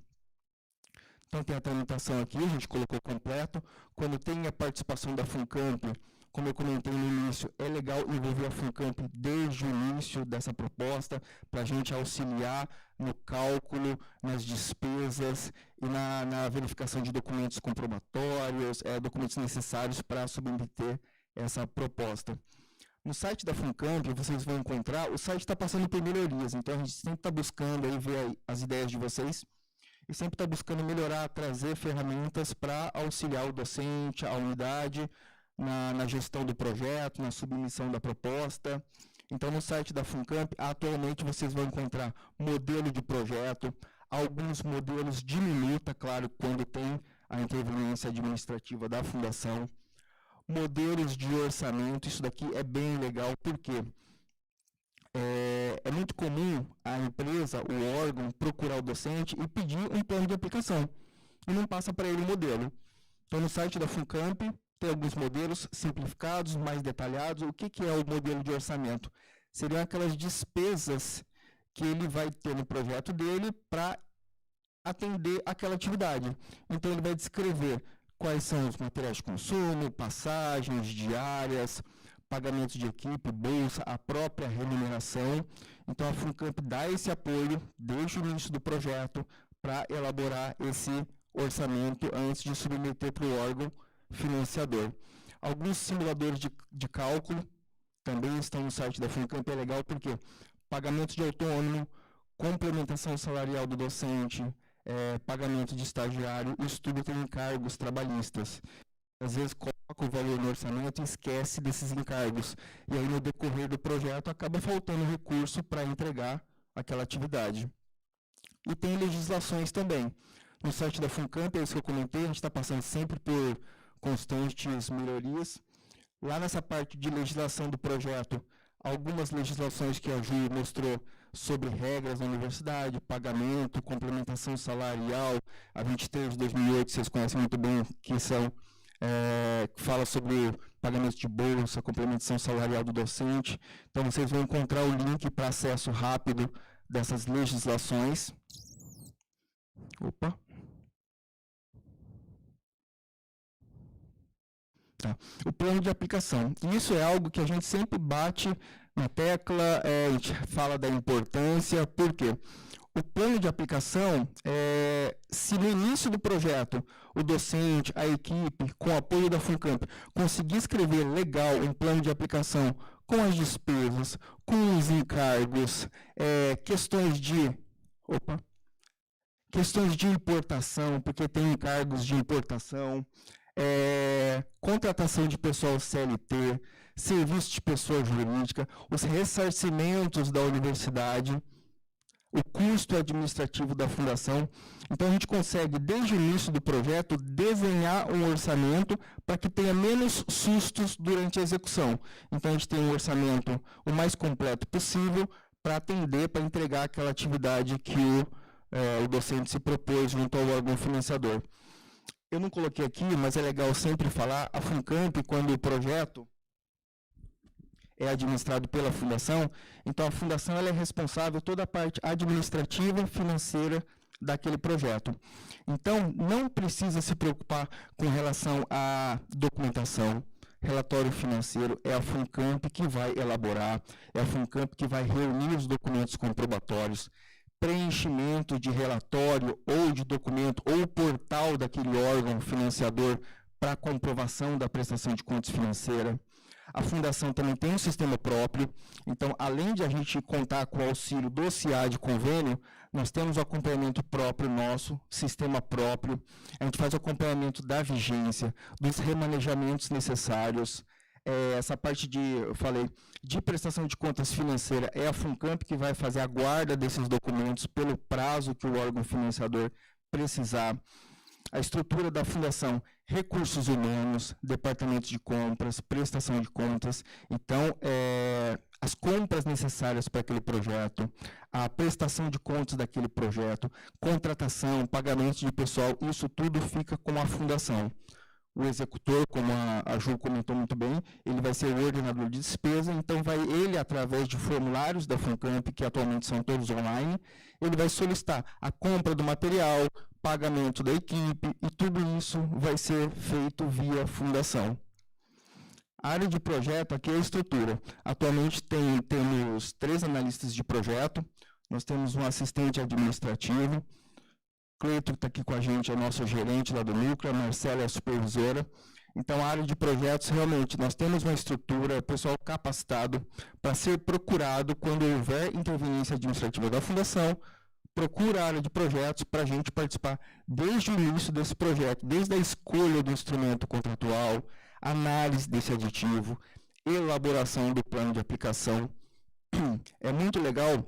Speaker 8: Então tem a tramitação aqui, a gente colocou completo. Quando tem a participação da FUNCAMP, como eu comentei no início, é legal envolver a FUNCAMP desde o início dessa proposta, para a gente auxiliar no cálculo, nas despesas e na verificação de documentos comprobatórios, documentos necessários para submeter essa proposta. No site da FUNCAMP, vocês vão encontrar, o site está passando por melhorias, então a gente sempre está buscando aí ver as ideias de vocês, e sempre está buscando melhorar, trazer ferramentas para auxiliar o docente, a unidade, na gestão do projeto, na submissão da proposta. Então, no site da FUNCAMP, atualmente vocês vão encontrar modelo de projeto, alguns modelos de minuta, claro, quando tem a interveniência administrativa da fundação, modelos de orçamento, isso daqui é bem legal, porque é muito comum a empresa, o órgão, procurar o docente e pedir um plano de aplicação, e não passa para ele o modelo. Então, no site da FUNCAMP, tem alguns modelos simplificados, mais detalhados. O que é o modelo de orçamento? Seriam aquelas despesas que ele vai ter no projeto dele para atender aquela atividade. Então, ele vai descrever quais são os materiais de consumo, passagens diárias, pagamentos de equipe, bolsa, a própria remuneração. Então, a FUNCAMP dá esse apoio desde o início do projeto para elaborar esse orçamento antes de submeter para o órgão financiador. Alguns simuladores de cálculo também estão no site da FUNCAMP, é legal porque pagamento de autônomo, complementação salarial do docente, pagamento de estagiário, isso tudo tem encargos trabalhistas. Às vezes coloca o valor no orçamento e esquece desses encargos. E aí no decorrer do projeto acaba faltando recurso para entregar aquela atividade. E tem legislações também. No site da FUNCAMP, é isso que eu comentei, a gente está passando sempre por constantes melhorias. Lá nessa parte de legislação do projeto, algumas legislações que a Ju mostrou sobre regras da universidade, pagamento, complementação salarial, a 23 de 2008, vocês conhecem muito bem, que são, fala sobre pagamento de bolsa, complementação salarial do docente. Então, vocês vão encontrar o link para acesso rápido dessas legislações. Opa! Tá. O plano de aplicação. Isso é algo que a gente sempre bate na tecla, a gente fala da importância, por quê? O plano de aplicação, se no início do projeto o docente, a equipe, com o apoio da FUNCAMP, conseguir escrever legal um plano de aplicação com as despesas, com os encargos, questões de importação, porque tem encargos de importação, contratação de pessoal CLT, serviço de pessoa jurídica, os ressarcimentos da universidade, o custo administrativo da fundação. Então, a gente consegue, desde o início do projeto, desenhar um orçamento para que tenha menos sustos durante a execução. Então, a gente tem um orçamento o mais completo possível para atender, para entregar aquela atividade que o docente se propôs junto ao órgão financiador. eu não coloquei aqui, mas é legal sempre falar, a FUNCAMP, quando o projeto é administrado pela fundação, então a fundação ela é responsável toda a parte administrativa, financeira daquele projeto. Então, não precisa se preocupar com relação à documentação, relatório financeiro, é a FUNCAMP que vai elaborar, é a FUNCAMP que vai reunir os documentos comprobatórios, preenchimento de relatório ou de documento ou portal daquele órgão financiador para comprovação da prestação de contas financeira. A fundação também tem um sistema próprio, então, além de a gente contar com o auxílio do CIAD convênio, nós temos o acompanhamento próprio nosso, sistema próprio, a gente faz o acompanhamento da vigência, dos remanejamentos necessários, essa parte eu falei, de prestação de contas financeira, é a FUNCAMP que vai fazer a guarda desses documentos pelo prazo que o órgão financiador precisar. A estrutura da fundação, recursos humanos, departamento de compras, prestação de contas. Então, as compras necessárias para aquele projeto, a prestação de contas daquele projeto, contratação, pagamento de pessoal, isso tudo fica com a fundação. O executor, como a Ju comentou muito bem, ele vai ser o ordenador de despesa, então ele, através de formulários da FUNCAMP, que atualmente são todos online, ele vai solicitar a compra do material, pagamento da equipe, e tudo isso vai ser feito via fundação. A área de projeto aqui é a estrutura. Atualmente temos 3 analistas de projeto, nós temos um assistente administrativo, Cleiton, que está aqui com a gente, é nosso gerente lá do núcleo, a Marcela é a supervisora. Então, a área de projetos, realmente, nós temos uma estrutura, pessoal capacitado para ser procurado quando houver interveniência administrativa da fundação, procura a área de projetos para a gente participar desde o início desse projeto, desde a escolha do instrumento contratual, análise desse aditivo, elaboração do plano de aplicação. É muito legal,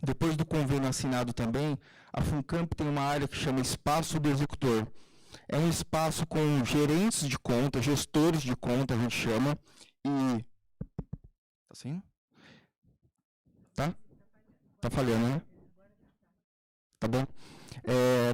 Speaker 8: depois do convênio assinado também, a FUNCAMP tem uma área que chama Espaço do Executor. É um espaço com gerentes de conta, gestores de conta, a gente chama, e... Tá assim? Tá? Tá falhando, né? Tá bom?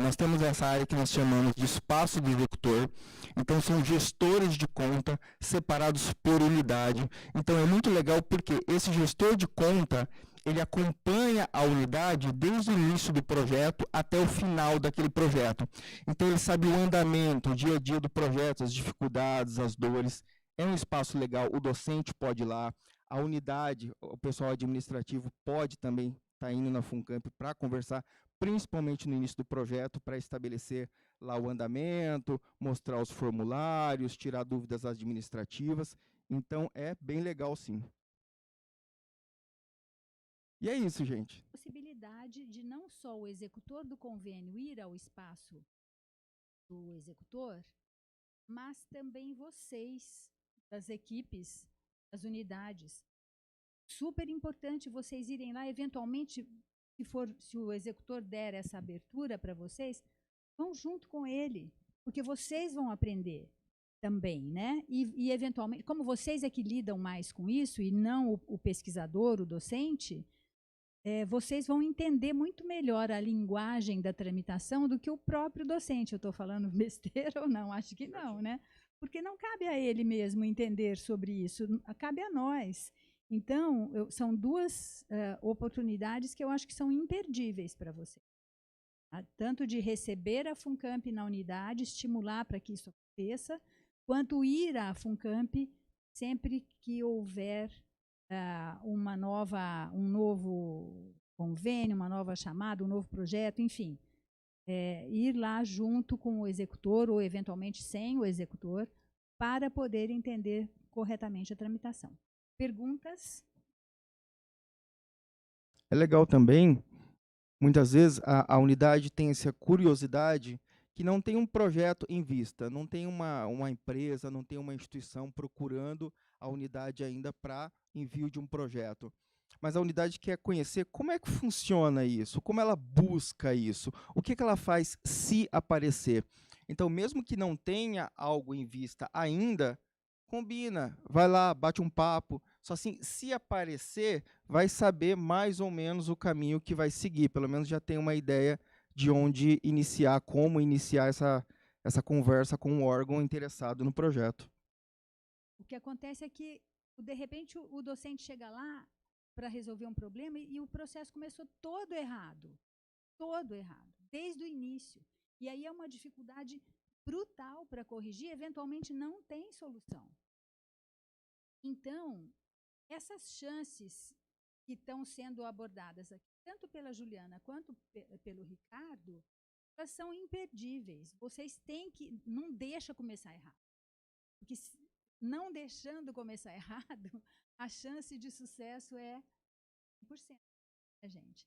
Speaker 8: Nós temos essa área que nós chamamos de Espaço do Executor. Então, são gestores de conta separados por unidade. Então, é muito legal porque esse gestor de conta, ele acompanha a unidade desde o início do projeto até o final daquele projeto. Então, ele sabe o andamento, o dia a dia do projeto, as dificuldades, as dores. É um espaço legal, o docente pode ir lá, a unidade, o pessoal administrativo pode também estar indo na FUNCAMP para conversar, principalmente no início do projeto, para estabelecer lá o andamento, mostrar os formulários, tirar dúvidas administrativas. Então, é bem legal, sim. E é isso, gente.
Speaker 2: Possibilidade de não só o executor do convênio ir ao espaço do executor, mas também vocês, das equipes, das unidades. Super importante vocês irem lá, eventualmente, se o executor der essa abertura para vocês, vão junto com ele, porque vocês vão aprender também, né? E eventualmente, como vocês é que lidam mais com isso, e não o pesquisador, o docente, vocês vão entender muito melhor a linguagem da tramitação do que o próprio docente. Eu estou falando besteira ou não? Acho que não, né? Porque não cabe a ele mesmo entender sobre isso, cabe a nós. Então, são 2 oportunidades que eu acho que são imperdíveis para você. Tanto de receber a FUNCAMP na unidade, estimular para que isso aconteça, quanto ir à FUNCAMP sempre que houver um novo convênio, uma nova chamada, um novo projeto, enfim. Ir lá junto com o executor, ou eventualmente sem o executor, para poder entender corretamente a tramitação. Perguntas?
Speaker 8: É legal também, muitas vezes, a unidade tem essa curiosidade que não tem um projeto em vista, não tem uma empresa, não tem uma instituição procurando a unidade ainda para envio de um projeto. Mas a unidade quer conhecer como é que funciona isso, como ela busca isso, o que ela faz se aparecer. Então, mesmo que não tenha algo em vista ainda, combina, vai lá, bate um papo. Só assim, se aparecer, vai saber mais ou menos o caminho que vai seguir. Pelo menos já tem uma ideia de onde iniciar, como iniciar essa conversa com o órgão interessado no projeto.
Speaker 2: O que acontece é que, de repente, o docente chega lá para resolver um problema e o processo começou todo errado, desde o início. E aí é uma dificuldade brutal para corrigir, eventualmente não tem solução. Então, essas chances que estão sendo abordadas aqui, tanto pela Juliana quanto pelo Ricardo, elas são imperdíveis. Vocês têm que, não deixa começar errado. Porque não deixando começar errado, a chance de sucesso é 100%, né, gente?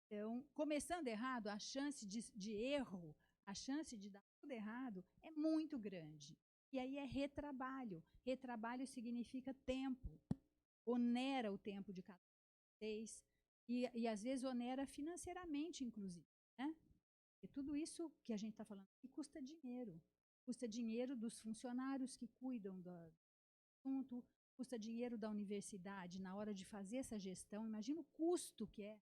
Speaker 2: Então, começando errado, a chance de erro, a chance de dar tudo errado é muito grande. E aí é retrabalho. Retrabalho significa tempo. Onera o tempo de cada um de vocês e às vezes onera financeiramente, inclusive, né? E tudo isso que a gente está falando aqui custa dinheiro. Custa dinheiro dos funcionários que cuidam do assunto, custa dinheiro da universidade na hora de fazer essa gestão. Imagina o custo que é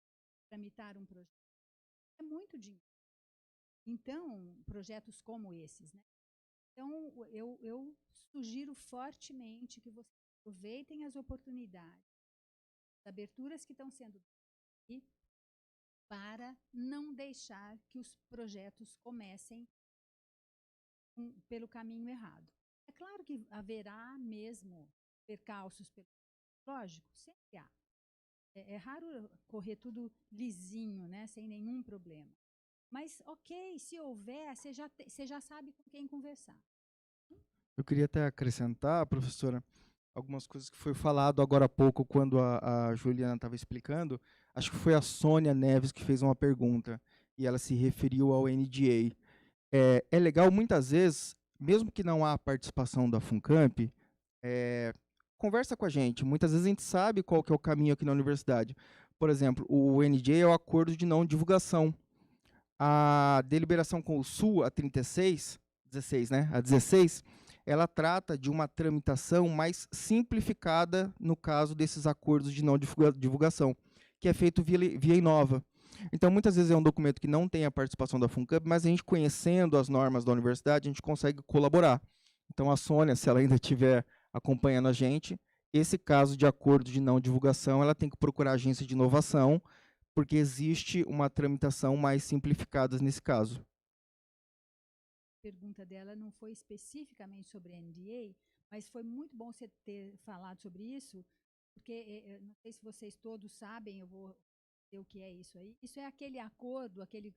Speaker 2: tramitar um projeto. É muito dinheiro. Então, projetos como esses, né? Então, eu sugiro fortemente que vocês aproveitem as oportunidades, as aberturas que estão sendo aqui, para não deixar que os projetos comecem pelo caminho errado. É claro que haverá mesmo percalços, lógico, sempre há. É raro correr tudo lisinho, né, sem nenhum problema. Mas, ok, se houver, você já sabe com quem conversar.
Speaker 8: Eu queria até acrescentar, professora, algumas coisas que foi falado agora há pouco, quando a Juliana estava explicando. Acho que foi a Sônia Neves que fez uma pergunta, e ela se referiu ao NDA. É legal, muitas vezes, mesmo que não há participação da FUNCAMP, conversa com a gente. Muitas vezes a gente sabe qual que é o caminho aqui na universidade. Por exemplo, o NDA é o Acordo de Não Divulgação. A deliberação com o Sul, a 16, né? A 16, ela trata de uma tramitação mais simplificada no caso desses acordos de não divulgação, que é feito via Inova. Então, muitas vezes é um documento que não tem a participação da FUNCAMP, mas a gente, conhecendo as normas da universidade, a gente consegue colaborar. Então, a Sônia, se ela ainda estiver acompanhando a gente, esse caso de acordo de não divulgação, ela tem que procurar a agência de inovação, porque existe uma tramitação mais simplificada nesse caso.
Speaker 2: A pergunta dela não foi especificamente sobre a NDA, mas foi muito bom você ter falado sobre isso, porque não sei se vocês todos sabem, eu vou dizer o que é isso aí. Isso é aquele acordo, aquele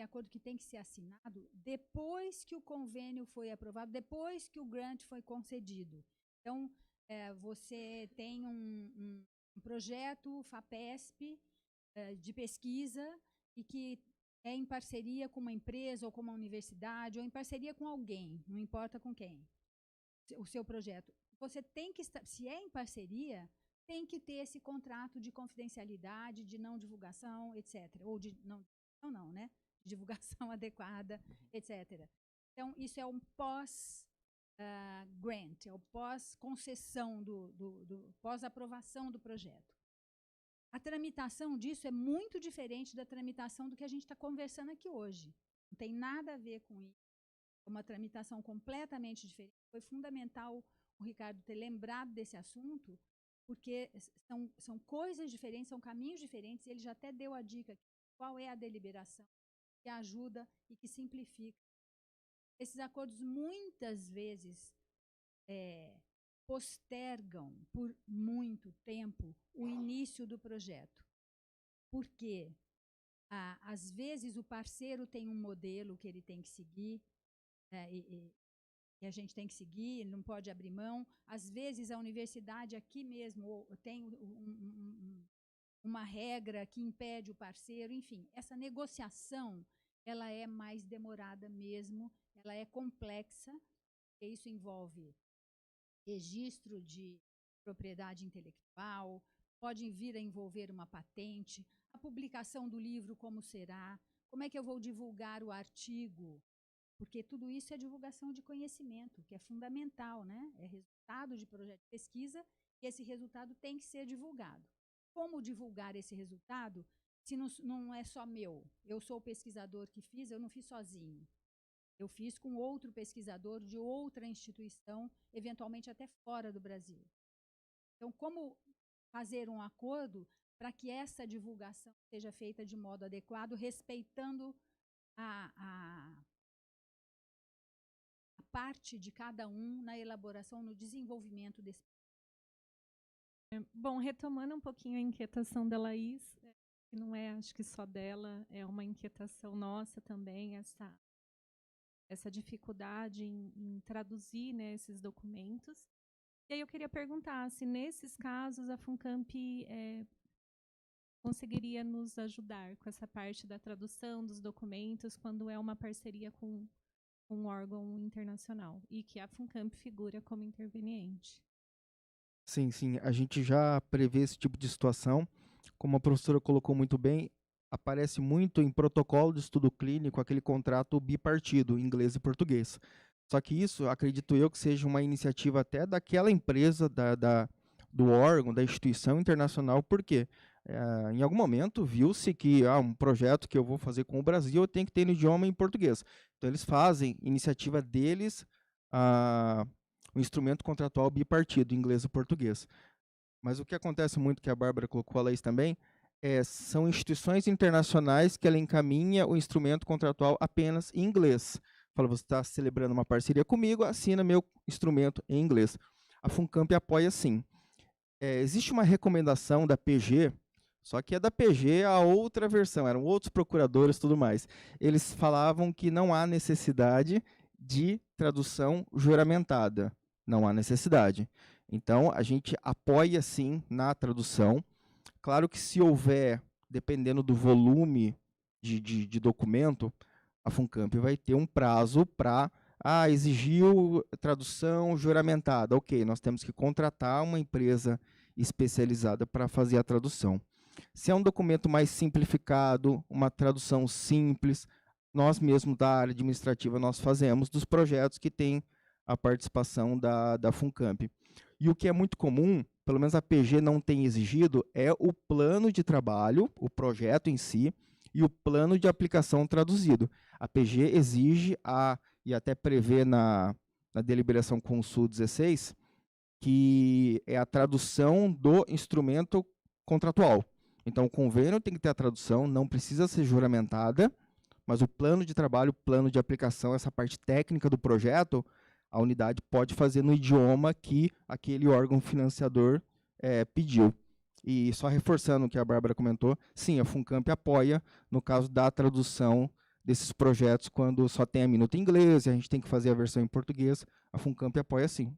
Speaker 2: acordo que tem que ser assinado depois que o convênio foi aprovado, depois que o grant foi concedido. Então, você tem um projeto FAPESP de pesquisa e que é em parceria com uma empresa ou com uma universidade ou em parceria com alguém, não importa com quem, o seu projeto. Você tem que estar, se é em parceria, tem que ter esse contrato de confidencialidade, de não divulgação, etc. Ou de não, né? De divulgação adequada, etc. Então, isso é um pós-grant, é o pós-concessão, pós-aprovação do projeto. A tramitação disso é muito diferente da tramitação do que a gente está conversando aqui hoje. Não tem nada a ver com isso. É uma tramitação completamente diferente. Foi fundamental o Ricardo ter lembrado desse assunto, porque são coisas diferentes, são caminhos diferentes. Ele já até deu a dica aqui, qual é a deliberação que ajuda e que simplifica. Esses acordos muitas vezes postergam por muito tempo o início do projeto. Porque, às vezes, o parceiro tem um modelo que ele tem que seguir, e a gente tem que seguir, ele não pode abrir mão. Às vezes, a universidade aqui mesmo tem uma regra que impede o parceiro. Enfim, essa negociação ela é mais demorada mesmo, ela é complexa, porque isso envolve registro de propriedade intelectual, pode vir a envolver uma patente, a publicação do livro, como será, como é que eu vou divulgar o artigo, porque tudo isso é divulgação de conhecimento, que é fundamental, né? É resultado de projeto de pesquisa e esse resultado tem que ser divulgado. Como divulgar esse resultado? se não é só meu. Eu sou o pesquisador que fiz, eu não fiz sozinho. Eu fiz com outro pesquisador de outra instituição, eventualmente até fora do Brasil. Então, como fazer um acordo para que essa divulgação seja feita de modo adequado, respeitando a parte de cada um na elaboração, no desenvolvimento desse.
Speaker 3: Bom, retomando um pouquinho a inquietação da Laís, que não é, acho que só dela, é uma inquietação nossa também, essa dificuldade em traduzir, né, esses documentos. E aí eu queria perguntar se, nesses casos, a FUNCAMP conseguiria nos ajudar com essa parte da tradução dos documentos, quando é uma parceria com um órgão internacional, e que a FUNCAMP figura como interveniente.
Speaker 8: Sim, sim. A gente já prevê esse tipo de situação. Como a professora colocou muito bem, aparece muito em protocolo de estudo clínico aquele contrato bipartido, inglês e português. Só que isso, acredito eu, que seja uma iniciativa até daquela empresa, do órgão, da instituição internacional, porque em algum momento viu-se que um projeto que eu vou fazer com o Brasil eu tenho que ter no idioma em português. Então, eles fazem, iniciativa deles, o instrumento contratual bipartido, inglês e português. Mas o que acontece muito, que a Bárbara colocou, a Laís também, são instituições internacionais que ela encaminha o instrumento contratual apenas em inglês. Fala, você está celebrando uma parceria comigo, assina meu instrumento em inglês. A FUNCAMP apoia sim. Existe uma recomendação da PG, só que é da PG a outra versão, eram outros procuradores e tudo mais. Eles falavam que não há necessidade de tradução juramentada. Não há necessidade. Então, a gente apoia sim na tradução. Claro que se houver, dependendo do volume de documento, a FUNCAMP vai ter um prazo para exigiu tradução juramentada. Ok, nós temos que contratar uma empresa especializada para fazer a tradução. Se é um documento mais simplificado, uma tradução simples, nós mesmos da área administrativa nós fazemos dos projetos que têm a participação da FUNCAMP. E o que é muito comum, pelo menos a PG não tem exigido, é o plano de trabalho, o projeto em si, e o plano de aplicação traduzido. A PG exige, e até prevê na deliberação Consul 16, que é a tradução do instrumento contratual. Então, o convênio tem que ter a tradução, não precisa ser juramentada, mas o plano de trabalho, o plano de aplicação, essa parte técnica do projeto, a unidade pode fazer no idioma que aquele órgão financiador pediu. E só reforçando o que a Bárbara comentou, sim, a FUNCAMP apoia no caso da tradução desses projetos quando só tem a minuta em inglês e a gente tem que fazer a versão em português, a FUNCAMP apoia sim.